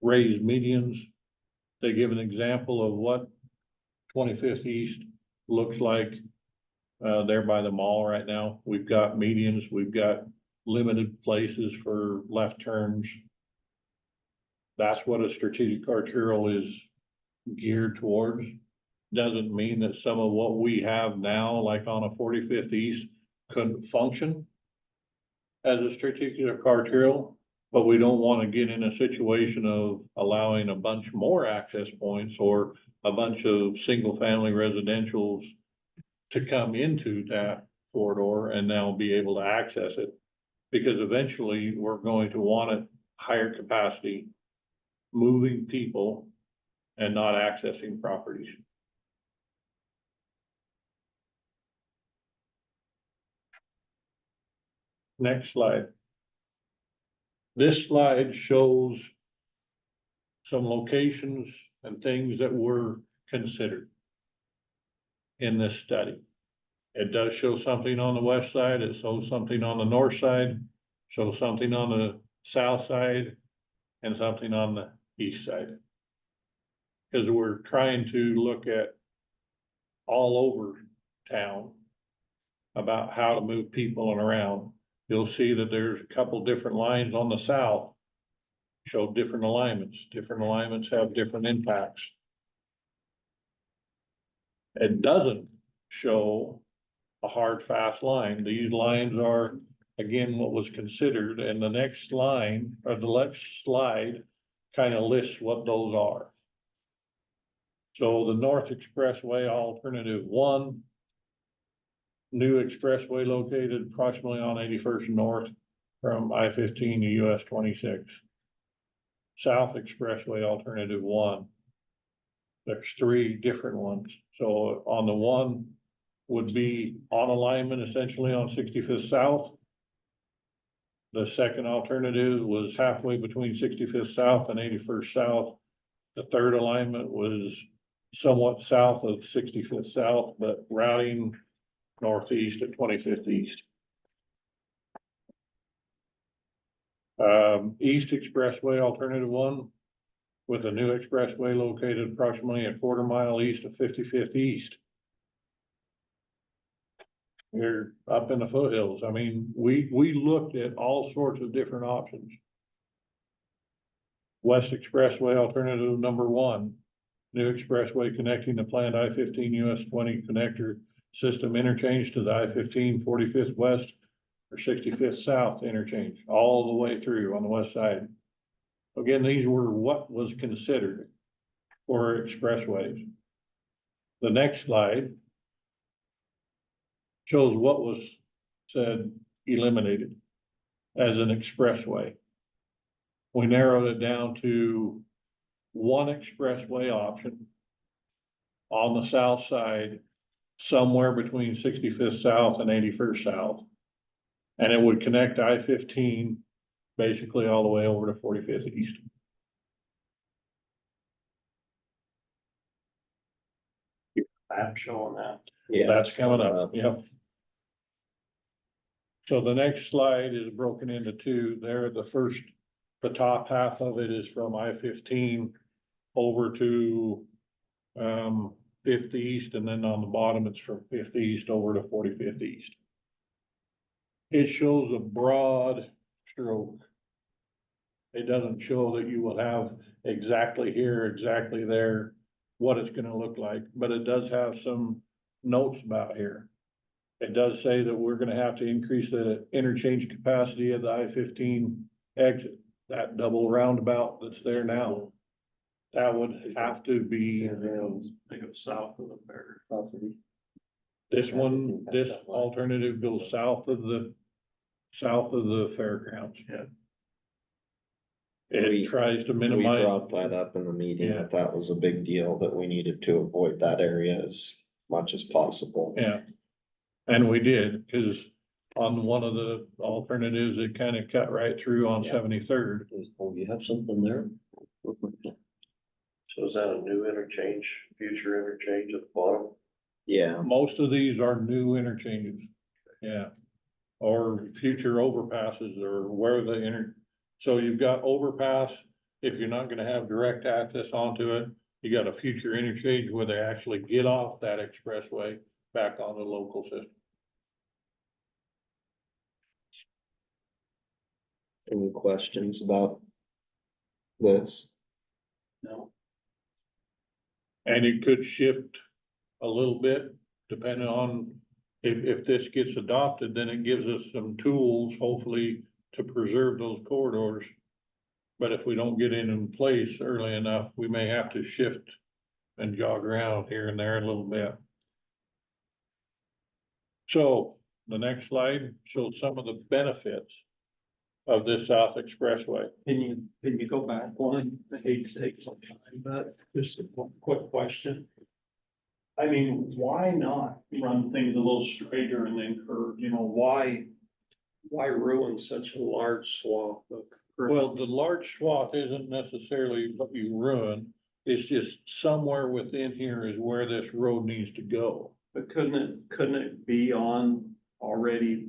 raised medians. They give an example of what 25th East looks like there by the mall right now. We've got medians, we've got limited places for left turns. That's what a strategic arterial is geared towards. Doesn't mean that some of what we have now, like on a 45th East, couldn't function as a strategic arterial, but we don't want to get in a situation of allowing a bunch more access points or a bunch of single family residentials to come into that corridor and now be able to access it. Because eventually we're going to want it higher capacity, moving people and not accessing properties. Next slide. This slide shows some locations and things that were considered in this study. It does show something on the west side, it shows something on the north side, shows something on the south side, and something on the east side. Because we're trying to look at all over town about how to move people around. You'll see that there's a couple different lines on the south. Show different alignments. Different alignments have different impacts. It doesn't show a hard, fast line. These lines are, again, what was considered, and the next line, or the next slide, kind of lists what those are. So the North Expressway Alternative 1, new expressway located approximately on 81st North from I-15 to US 26. South Expressway Alternative 1. There's 3 different ones. So on the one would be on alignment essentially on 65th South. The second alternative was halfway between 65th South and 81st South. The third alignment was somewhat south of 65th South, but routing northeast at 25th East. East Expressway Alternative 1 with a new expressway located approximately a quarter mile east of 55th East. We're up in the foothills. I mean, we looked at all sorts of different options. West Expressway Alternative number 1, new expressway connecting the planned I-15 US 20 connector system interchange to the I-15 45th West or 65th South interchange, all the way through on the west side. Again, these were what was considered for expressways. The next slide shows what was said eliminated as an expressway. We narrowed it down to one expressway option on the south side, somewhere between 65th South and 81st South. And it would connect I-15 basically all the way over to 45th East. I'm showing that. Yeah. That's coming up, yep. So the next slide is broken into 2. There, the top half of it is from I-15 over to 5th East, and then on the bottom, it's from 5th East over to 45th East. It shows a broad stroke. It doesn't show that you will have exactly here, exactly there, what it's gonna look like, but it does have some notes about here. It does say that we're gonna have to increase the interchange capacity of the I-15 exit, that double roundabout that's there now. That would have to be, They go south of the fair. this one, this alternative goes south of the fairgrounds. Yeah. It tries to We minimize. brought that up in the meeting, Yeah. that was a big deal, that we needed to avoid that area as much as possible. Yeah. And we did, cause on one of the alternatives, it kind of cut right through on 73rd. Oh, you have something there? So is that a new interchange, future interchange at the bottom? Yeah, Most of these are new interchanges. Yeah. Or future overpasses or where so you've got overpass, if you're not gonna have direct access onto it, you got a future interchange where they actually get off that expressway back on the local system. any questions about this? No. And it could shift a little bit depending on if this gets adopted, then it gives us some tools, hopefully, to preserve those corridors. But if we don't get it in place early enough, we may have to shift and jog around here and there a little bit. So the next slide shows some of the benefits of this South Expressway. Can you go back one? I hate to take some time, but just a quick question. I mean, why not run things a little straighter and then curve, why ruin such a large swath of? Well, the large swath isn't necessarily what you ruin. It's just somewhere within here is where this road needs to go. But couldn't it be on already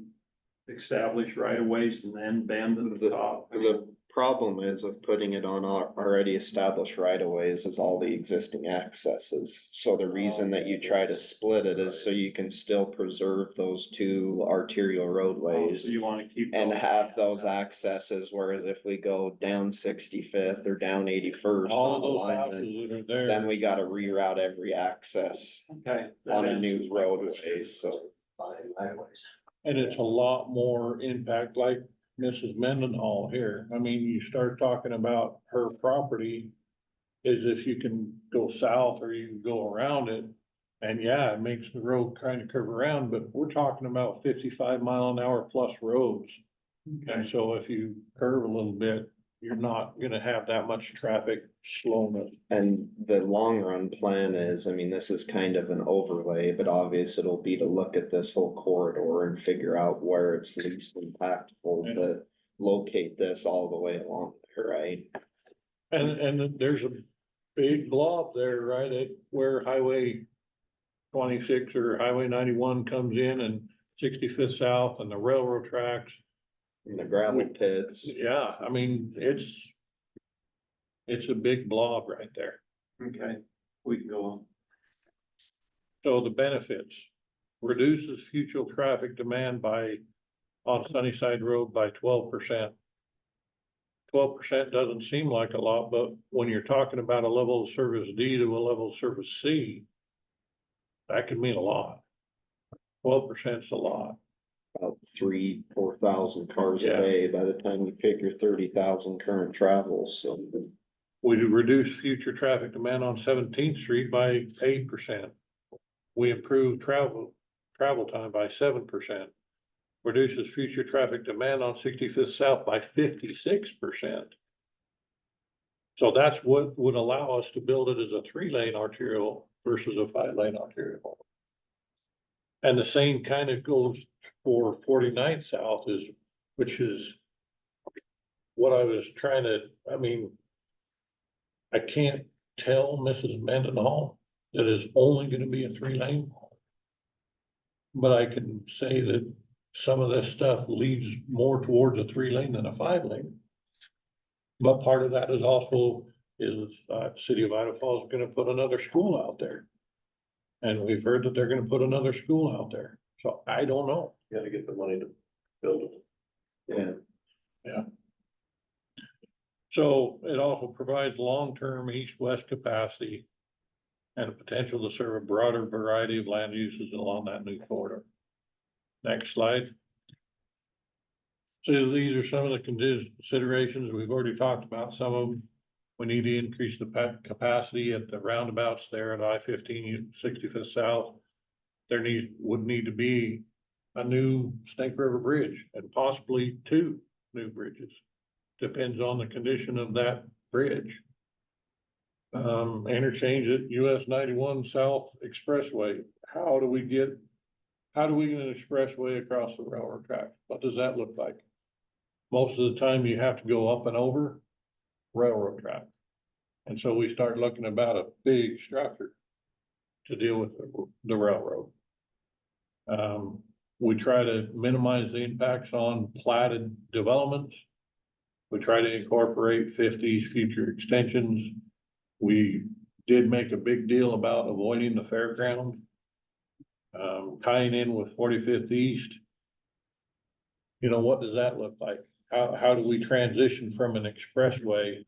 establish right of ways and then bend at the top. The problem is with putting it on already established right of ways is all the existing accesses. So the reason that you try to split it is so you can still preserve those two arterial So roadways you wanna keep. and those. have those accesses, whereas if we go down 65th or down 81st All on of the those alignment, houses that are there. then we gotta reroute every access Okay. that on a answers new my roadway, question. so. Fine, right-of-ways. And it's a lot more impact like Mrs. Mendenhall here. I mean, you start talking about her property. Is if you can go south or you can go around it. And yeah, it makes the road kind of curve around, but we're talking about 55-mile-an-hour plus roads. And so if you curve a little bit, you're not gonna have that much traffic slowness. And the long run plan is, I mean, this is kind of an overlay, but obvious it'll be to look at this whole corridor and figure out where it's least impactful Yeah. to locate this all the way along, right? And there's a big blob there, right at where Highway 26 or Highway 91 comes in and 65th South and the railroad tracks. And the gravel pits, Yeah, I mean, it's a big blob right there. Okay, we can go on. So the benefits, reduces future traffic demand on Sunnyside Road by 12%. 12% doesn't seem like a lot, but when you're talking about a level of service D to a level of service C, that could mean a lot. 12% is a lot. about 3,000-4,000 cars a Yeah. day by the time you figure 30,000 current travels, so. We reduce future traffic demand on 17th Street by 8%. We improve travel time by 7%. Reduces future traffic demand on 65th South by 56%. So that's what would allow us to build it as a 3-lane arterial versus a 5-lane arterial. And the same kind of goes for 49th South which is what I was trying to, I mean, I can't tell Mrs. Mendenhall that it's only gonna be a 3-lane. But I can say that some of this stuff leads more towards a 3-lane than a 5-lane. But part of that is also City of Idaho Falls is gonna put another school out there. And we've heard that they're gonna put another school out there, so I don't know. You gotta get the money to build it. Yeah, So it also provides long-term east-west capacity. And a potential to serve a broader variety of land uses along that new corridor. Next slide. So these are some of the considerations. We've already talked about some of them. We need to increase the capacity at the roundabouts there at I-15, 65th South. There would need to be a new Snake River Bridge and possibly 2 new bridges. Depends on the condition of that bridge. Interchange at US 91 South Expressway. How do we get an expressway across the railroad track? What does that look like? Most of the time you have to go up and over railroad track. And so we start looking about a big structure to deal with the railroad. We try to minimize the impacts on platted developments. We try to incorporate 50s future extensions. We did make a big deal about avoiding the fairground. Tying in with 45th East. You know, what does that look like? How do we transition from an expressway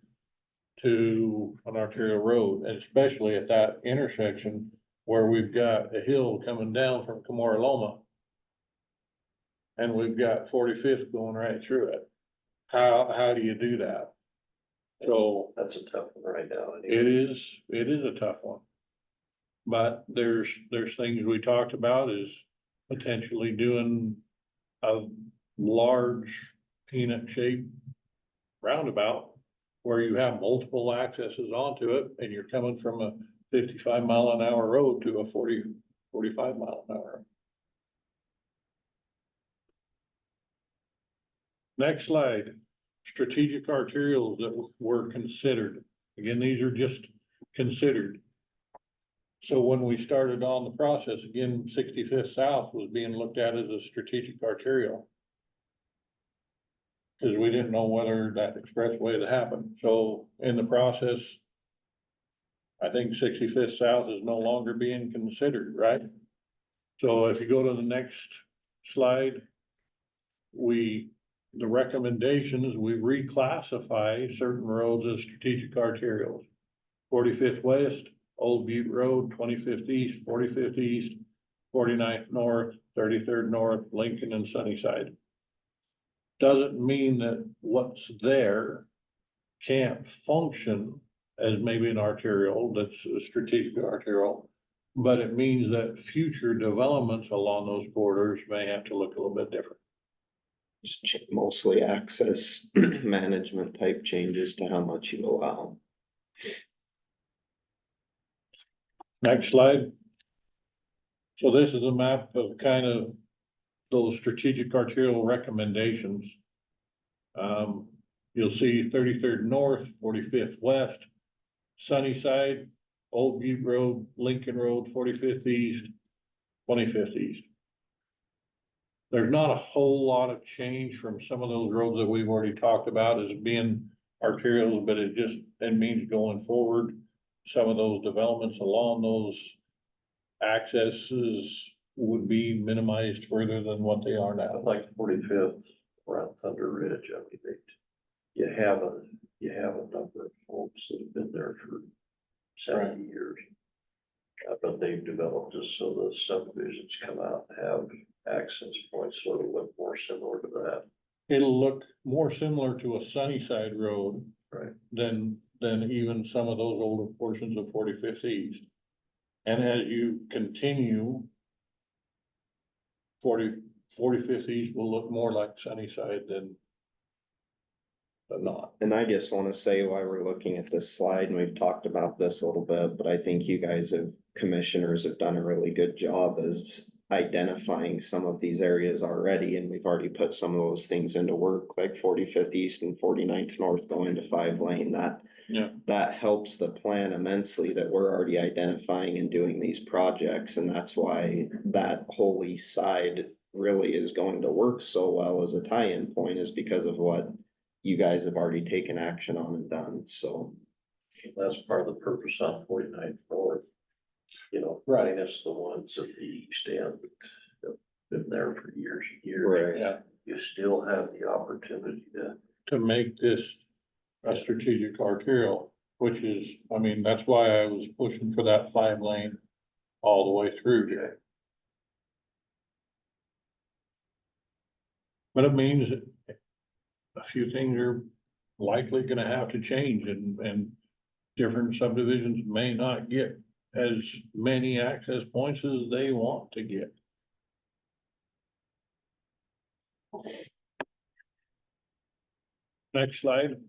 to an arterial road, and especially at that intersection where we've got a hill coming down from Camora Loma. And we've got 45th going right through it. How do you do that? So That's a tough one right now. it is a tough one. But there's things we talked about is potentially doing a large peanut shaped roundabout where you have multiple accesses onto it and you're coming from a 55-mile-an-hour road to a 45-mile-an-hour. Next slide, strategic arterials that were considered. Again, these are just considered. So when we started on the process, again, 65th South was being looked at as a strategic arterial. Cause we didn't know whether that expressway had happened, so in the process. I think 65th South is no longer being considered, right? So if you go to the next slide. The recommendations, we reclassify certain roads as strategic arterials. 45th West, Old Butte Road, 25th East, 45th East, 49th North, 33rd North, Lincoln and Sunnyside. Doesn't mean that what's there can't function as maybe an arterial, that's a strategic arterial. But it means that future developments along those corridors may have to look a little bit different. Mostly access management type changes to how much you allow. Next slide. So this is a map of kind of those strategic arterial recommendations. You'll see 33rd North, 45th West, Sunnyside, Old Butte Road, Lincoln Road, 45th East, 25th East. There's not a whole lot of change from some of those roads that we've already talked about as being arterials, but it means going forward, some of those developments along those accesses would be minimized further than what they are now. Like 45th around Thunder Ridge, I mean, you have a number of homes that have been there for 70 years. But they've developed this so the subdivisions come out and have access points, sort of look more similar to that. It'll look more similar to a Sunnyside Road. Right. Than even some of those older portions of 45th East. And as you continue. 45th East will look more like Sunnyside than not. And I just wanna say why we're looking at this slide, and we've talked about this a little bit, but I think you guys commissioners have done a really good job as identifying some of these areas already, and we've already put some of those things into work, like 45th East and 49th North going to 5-lane. That helps the plan immensely that we're already identifying and doing these projects, and that's why that whole east side really is going to work so well as a tie-in point, is because of what you guys have already taken action on and done, so. That's part of the purpose on 49th North. You know, Right. minus the ones at the east end that have been there for years and years. Right. Yeah. You still have the opportunity To make this a strategic arterial, which is, I mean, that's why I was pushing for that 5-lane all the way through. to. But it means that a few things are likely gonna have to change, and different subdivisions may not get as many access points as they want to get. Next slide.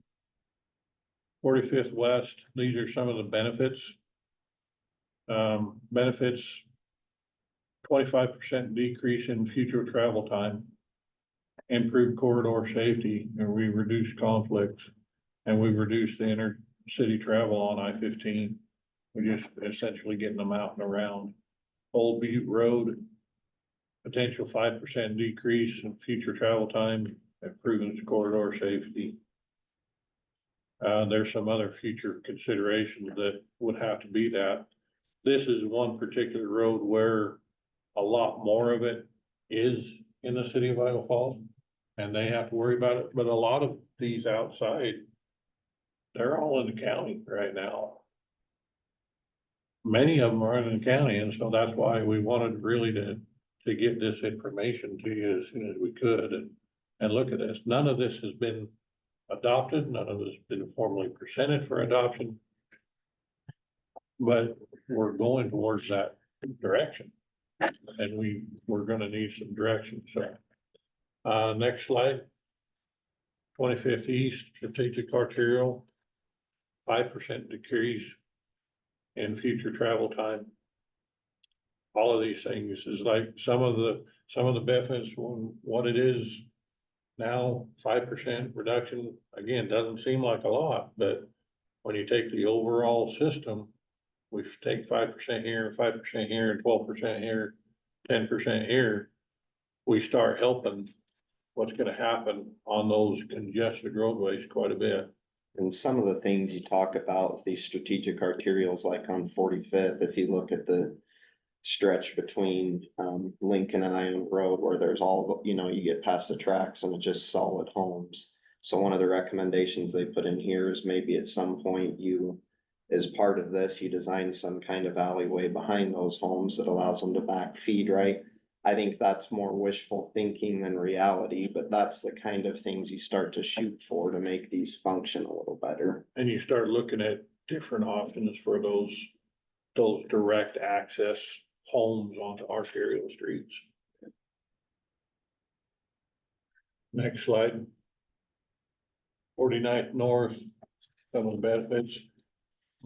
45th West, these are some of the benefits. Benefits, 25% decrease in future travel time. Improved corridor safety, and we reduce conflicts, and we reduce the inner city travel on I-15. We're just essentially getting them out and around. Old Butte Road, potential 5% decrease in future travel time, improving corridor safety. There's some other future considerations that would have to be that. This is one particular road where a lot more of it is in the city of Idaho Falls, and they have to worry about it, but a lot of these outside, they're all in the county right now. Many of them are in the county, and so that's why we wanted really to get this information to you as soon as we could and look at this. None of this has been adopted, none of this has been formally presented for adoption. But we're going towards that direction, and we're gonna need some direction, so. Next slide. 25th East Strategic Arterial, 5% decrease in future travel time. All of these things is like some of the benefits, what it is now, 5% reduction, again, doesn't seem like a lot, but when you take the overall system, we take 5% here, 5% here, and 12% here, 10% here, we start helping what's gonna happen on those congested roadways quite a bit. And some of the things you talk about, these strategic arterials like on 45th, if you look at the stretch between Lincoln and Iron Road where there's all, you get past the tracks and it's just solid homes. So one of the recommendations they put in here is maybe at some point you, as part of this, you design some kind of alleyway behind those homes that allows them to back feed, right? I think that's more wishful thinking than reality, but that's the kind of things you start to shoot for to make these function a little better. And you start looking at different options for those direct access homes onto arterial streets. Next slide. 49th North, some of the benefits.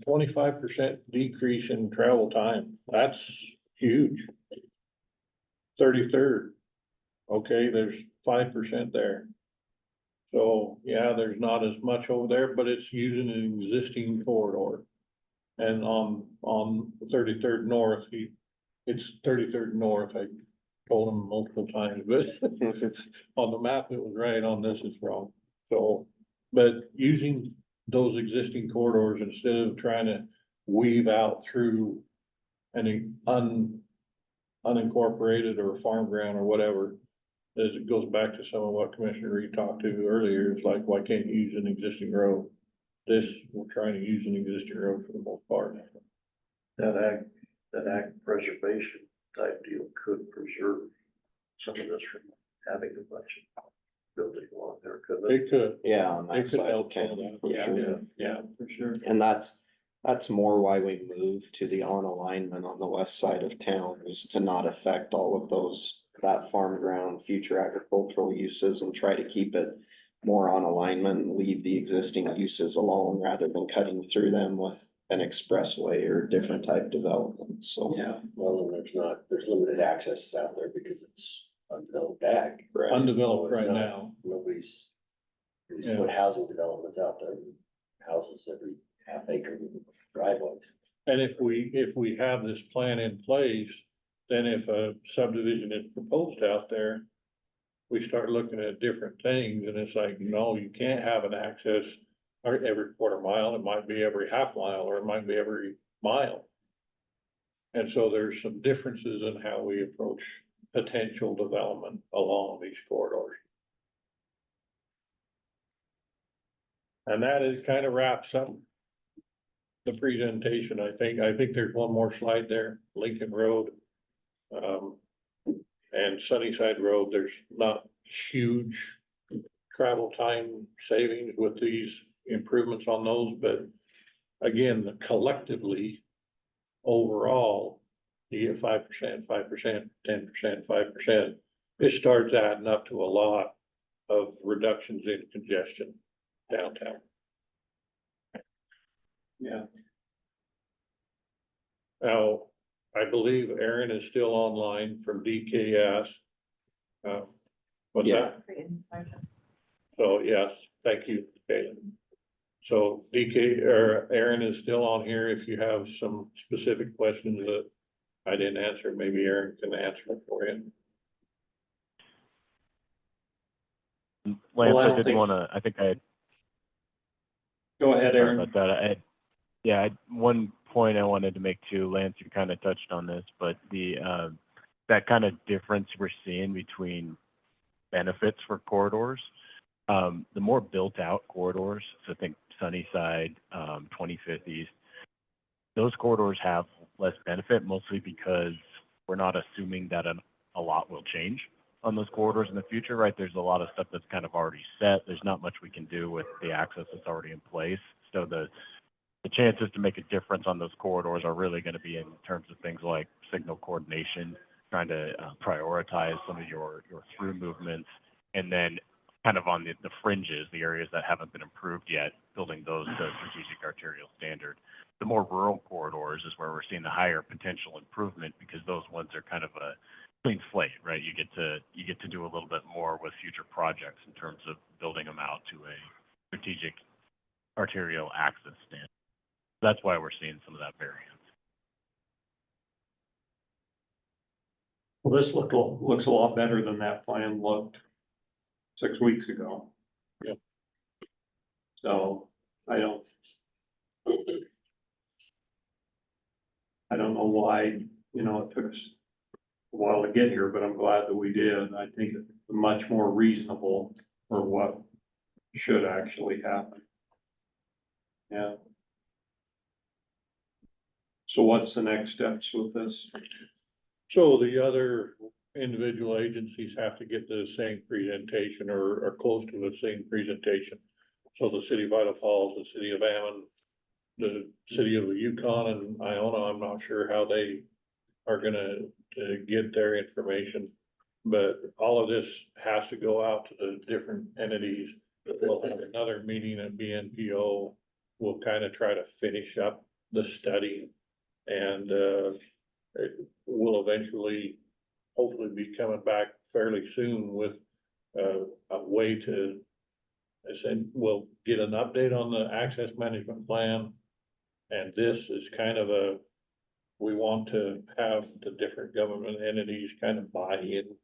25% decrease in travel time. That's huge. 33rd. Okay, there's 5% there. So, yeah, there's not as much over there, but it's using an existing corridor. And on 33rd North, it's 33rd North, I told him multiple times, but on the map it was right, on this it's wrong. So, but using those existing corridors instead of trying to weave out through any unincorporated or farm ground or whatever, as it goes back to some of what Commissioner Reed talked to earlier, it's like, why can't you use an existing road? We're trying to use an existing road for the most part. That ag preservation type deal could preserve some of this from having a bunch of building along there, couldn't it? It could, Yeah, on it that could side, help some of can, that. for Yeah, sure. yeah, for sure. And that's more why we moved to the on alignment on the west side of town, is to not affect all of that farm ground, future agricultural uses, and try to keep it more on alignment and leave the existing uses alone rather than cutting through them with an expressway or different type development, so. Yeah, well, and there's limited access out there because it's undeveloped ag. Right. Undeveloped So it's right not- now. Nobody's Yeah. put housing developments out there, houses every half acre driveway. And if we have this plan in place, then if a subdivision is proposed out there, we start looking at different things, and it's like, no, you can't have an access every quarter mile, it might be every half mile, or it might be every mile. And so there's some differences in how we approach potential development along these corridors. And that is kind of wraps up the presentation, I think. I think there's one more slide there, Lincoln Road. And Sunnyside Road, there's not huge travel time savings with these improvements on those, but again, collectively, overall, you get 5%, 5%, 10%, 5%. It starts adding up to a lot of reductions in congestion downtown. Yeah. Now, I believe Aaron is still online from DKS. What's Yeah. that? So, yes, thank you, Caitlin. So Aaron is still on here. If you have some specific questions that I didn't answer, maybe Aaron can answer it for you. Well, I Lance, don't I did think- wanna, I think I had, Go ahead, sorry Aaron. about that. One point I wanted to make too, Lance, you kind of touched on this, but that kind of difference we're seeing between benefits for corridors, the more built out corridors, so think Sunnyside, 25th East, those corridors have less benefit, mostly because we're not assuming that a lot will change on those corridors in the future, right? There's a lot of stuff that's kind of already set. There's not much we can do with the access that's already in place. So the chances to make a difference on those corridors are really going to be in terms of things like signal coordination, trying to prioritize some of your through movements, and then kind of on the fringes, the areas that haven't been improved yet, building those to strategic arterial standard. The more rural corridors is where we're seeing the higher potential improvement, because those ones are kind of a clean slate, right? You get to do a little bit more with future projects in terms of building them out to a strategic arterial access standard. That's why we're seeing some of that variance. Well, this looks a lot better than that plan looked. 6 weeks ago. Yep. So I don't know why, it took us a while to get here, but I'm glad that we did. I think it's much more reasonable for what should actually happen. Yeah. So what's the next steps with this? So the other individual agencies have to get the same presentation or close to the same presentation. So the city of Idaho Falls, the city of Ammon, the city of Yukon and Iona, I'm not sure how they are gonna get their information. But all of this has to go out to the different entities. We'll have another meeting at BNPO. We'll kind of try to finish up the study. And it will eventually, hopefully be coming back fairly soon with a way to, I said, we'll get an update on the access management plan. And this is kind of we want to have the different government entities kind of buy in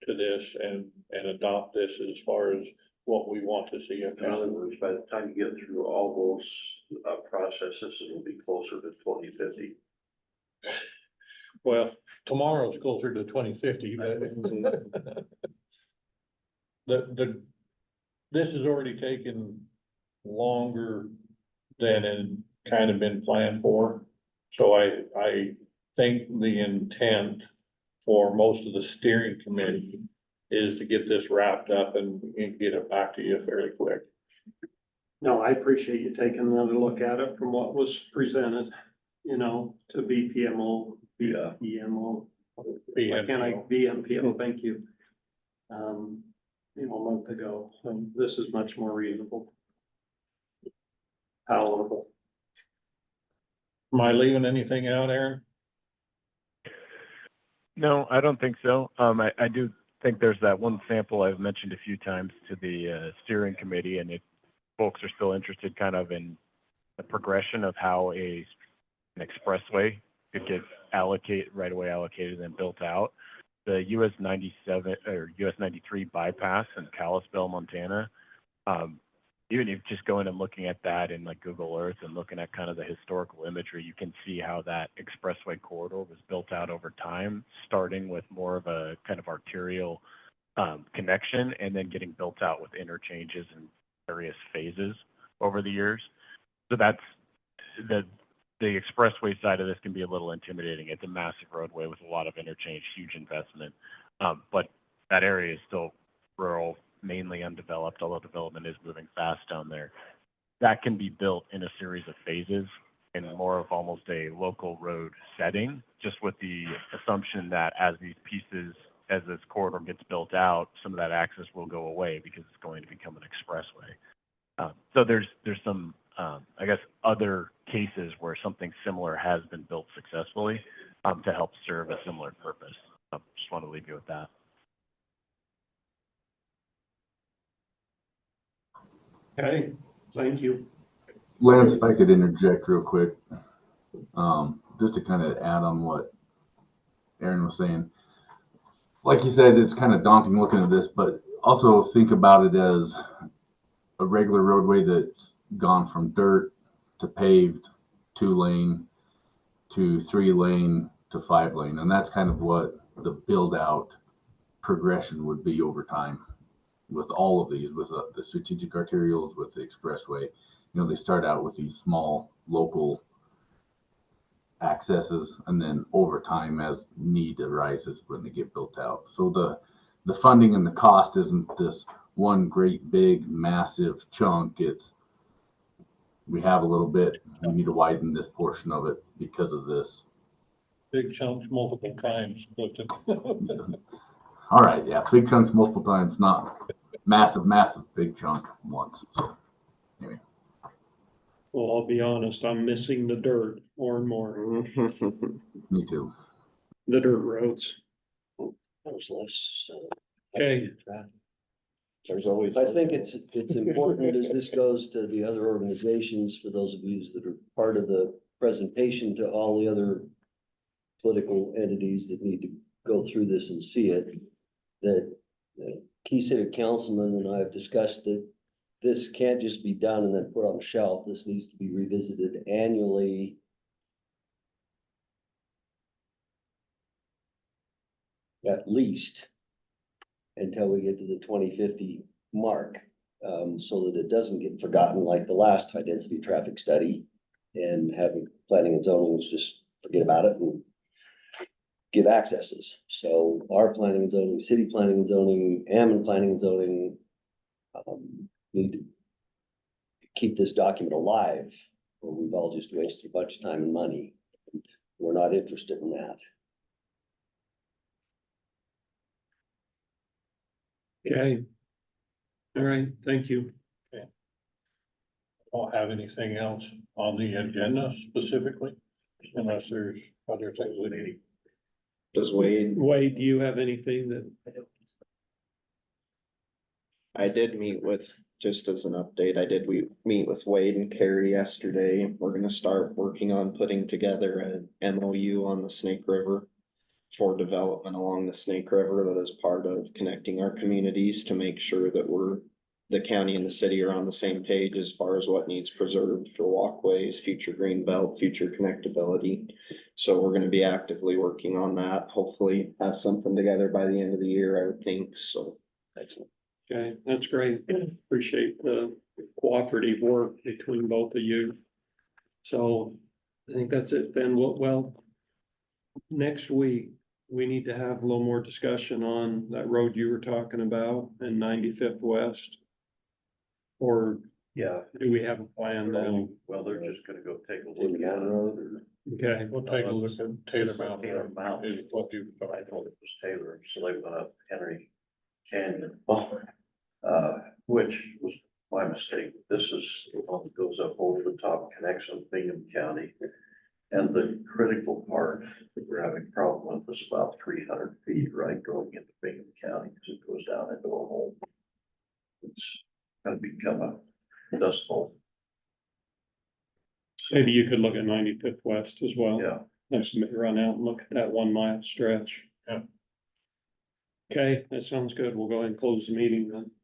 to this and adopt this as far as what we want to see. In other words, by the time you get through all those processes, it'll be closer to 2050. Well, tomorrow's closer to 2050, but this has already taken longer than it kind of been planned for. So I think the intent for most of the steering committee is to get this wrapped up and get it back to you fairly quick. No, I appreciate you taking another look at it from what was presented, to BPMO, BPMO. Why can't I, BMPO, thank you. A month ago, so this is much more reasonable. Palatable. Am I leaving anything out, Aaron? No, I don't think so. I do think there's that one sample I've mentioned a few times to the steering committee, and if folks are still interested kind of in the progression of how an expressway could get right away allocated and then built out. The US 97 or US 93 bypass in Kalispell, Montana. Even if just going and looking at that in like Google Earth and looking at kind of the historical imagery, you can see how that expressway corridor was built out over time, starting with more of a kind of arterial connection and then getting built out with interchanges and various phases over the years. So that's the expressway side of this can be a little intimidating. It's a massive roadway with a lot of interchange, huge investment. But that area is still rural, mainly undeveloped, although development is moving fast down there. That can be built in a series of phases in more of almost a local road setting, just with the assumption that as this corridor gets built out, some of that access will go away because it's going to become an expressway. So there's some, I guess, other cases where something similar has been built successfully to help serve a similar purpose. Just want to leave you with that. Okay, thank you. Lance, if I could interject real quick, just to kind of add on what Aaron was saying. Like you said, it's kind of daunting looking at this, but also think about it as a regular roadway that's gone from dirt to paved, 2-lane to 3-lane to 5-lane. And that's kind of what the build out progression would be over time with all of these, with the strategic arterials, with the expressway. They start out with these small local accesses, and then over time as need arises when they get built out. So the funding and the cost isn't this one great big massive chunk. It's we have a little bit, we need to widen this portion of it because of this. Big chunks multiple times. All right, yeah, big chunks multiple times, not massive big chunk once. So, anyway. Well, I'll be honest, I'm missing the dirt more and more, Me too. the dirt roads. That was less. Okay. There's always. I think it's important as this goes to the other organizations, for those of you that are part of the presentation, to all the other political entities that need to go through this and see it, that Key City Councilman and I have discussed that this can't just be done and then put on a shelf. This needs to be revisited annually. At least until we get to the 2050 mark, so that it doesn't get forgotten like the last high density traffic study. And having planning and zoning is just forget about it and give accesses. So our planning and zoning, city planning and zoning, Ammon planning and zoning need to keep this document alive, or we've all just wasted a bunch of time and money. We're not interested in that. Okay. All right, thank you. Don't have anything else on the agenda specifically, unless there's other things we need. Does Wade, Wade, do you have anything that, I did meet with, just as an update, we meet with Wade and Carrie yesterday. We're gonna start working on putting together an MOU on the Snake River for development along the Snake River that is part of connecting our communities to make sure that the county and the city are on the same page as far as what needs preserved for walkways, future green belt, future connectability. So we're gonna be actively working on that, hopefully have something together by the end of the year, I would think, so. Excellent. okay, that's great. Appreciate the cooperative work between both of you. So I think that's it then. Well, next week, we need to have a little more discussion on that road you were talking about and 95th West. Or Yeah, do we have a plan then? well, they're just gonna go take a look at it. Or- Okay, We'll take a look at Taylor Mountain. Taylor Mountain. Is what you. I thought it was Taylor, so they went up Henry Canyon, Oh, which was my mistake. This is the one that goes up over the top, connects with Bingham County. And the critical part that we're having a problem with is about 300 feet, right, going into Bingham County, because it goes down into a hole. It's gonna become a dust bowl. maybe you could look at 95th West as well. Yeah. Have somebody run out and look at that 1 mile stretch. Yeah. Okay, that sounds good. We'll go ahead and close the meeting then.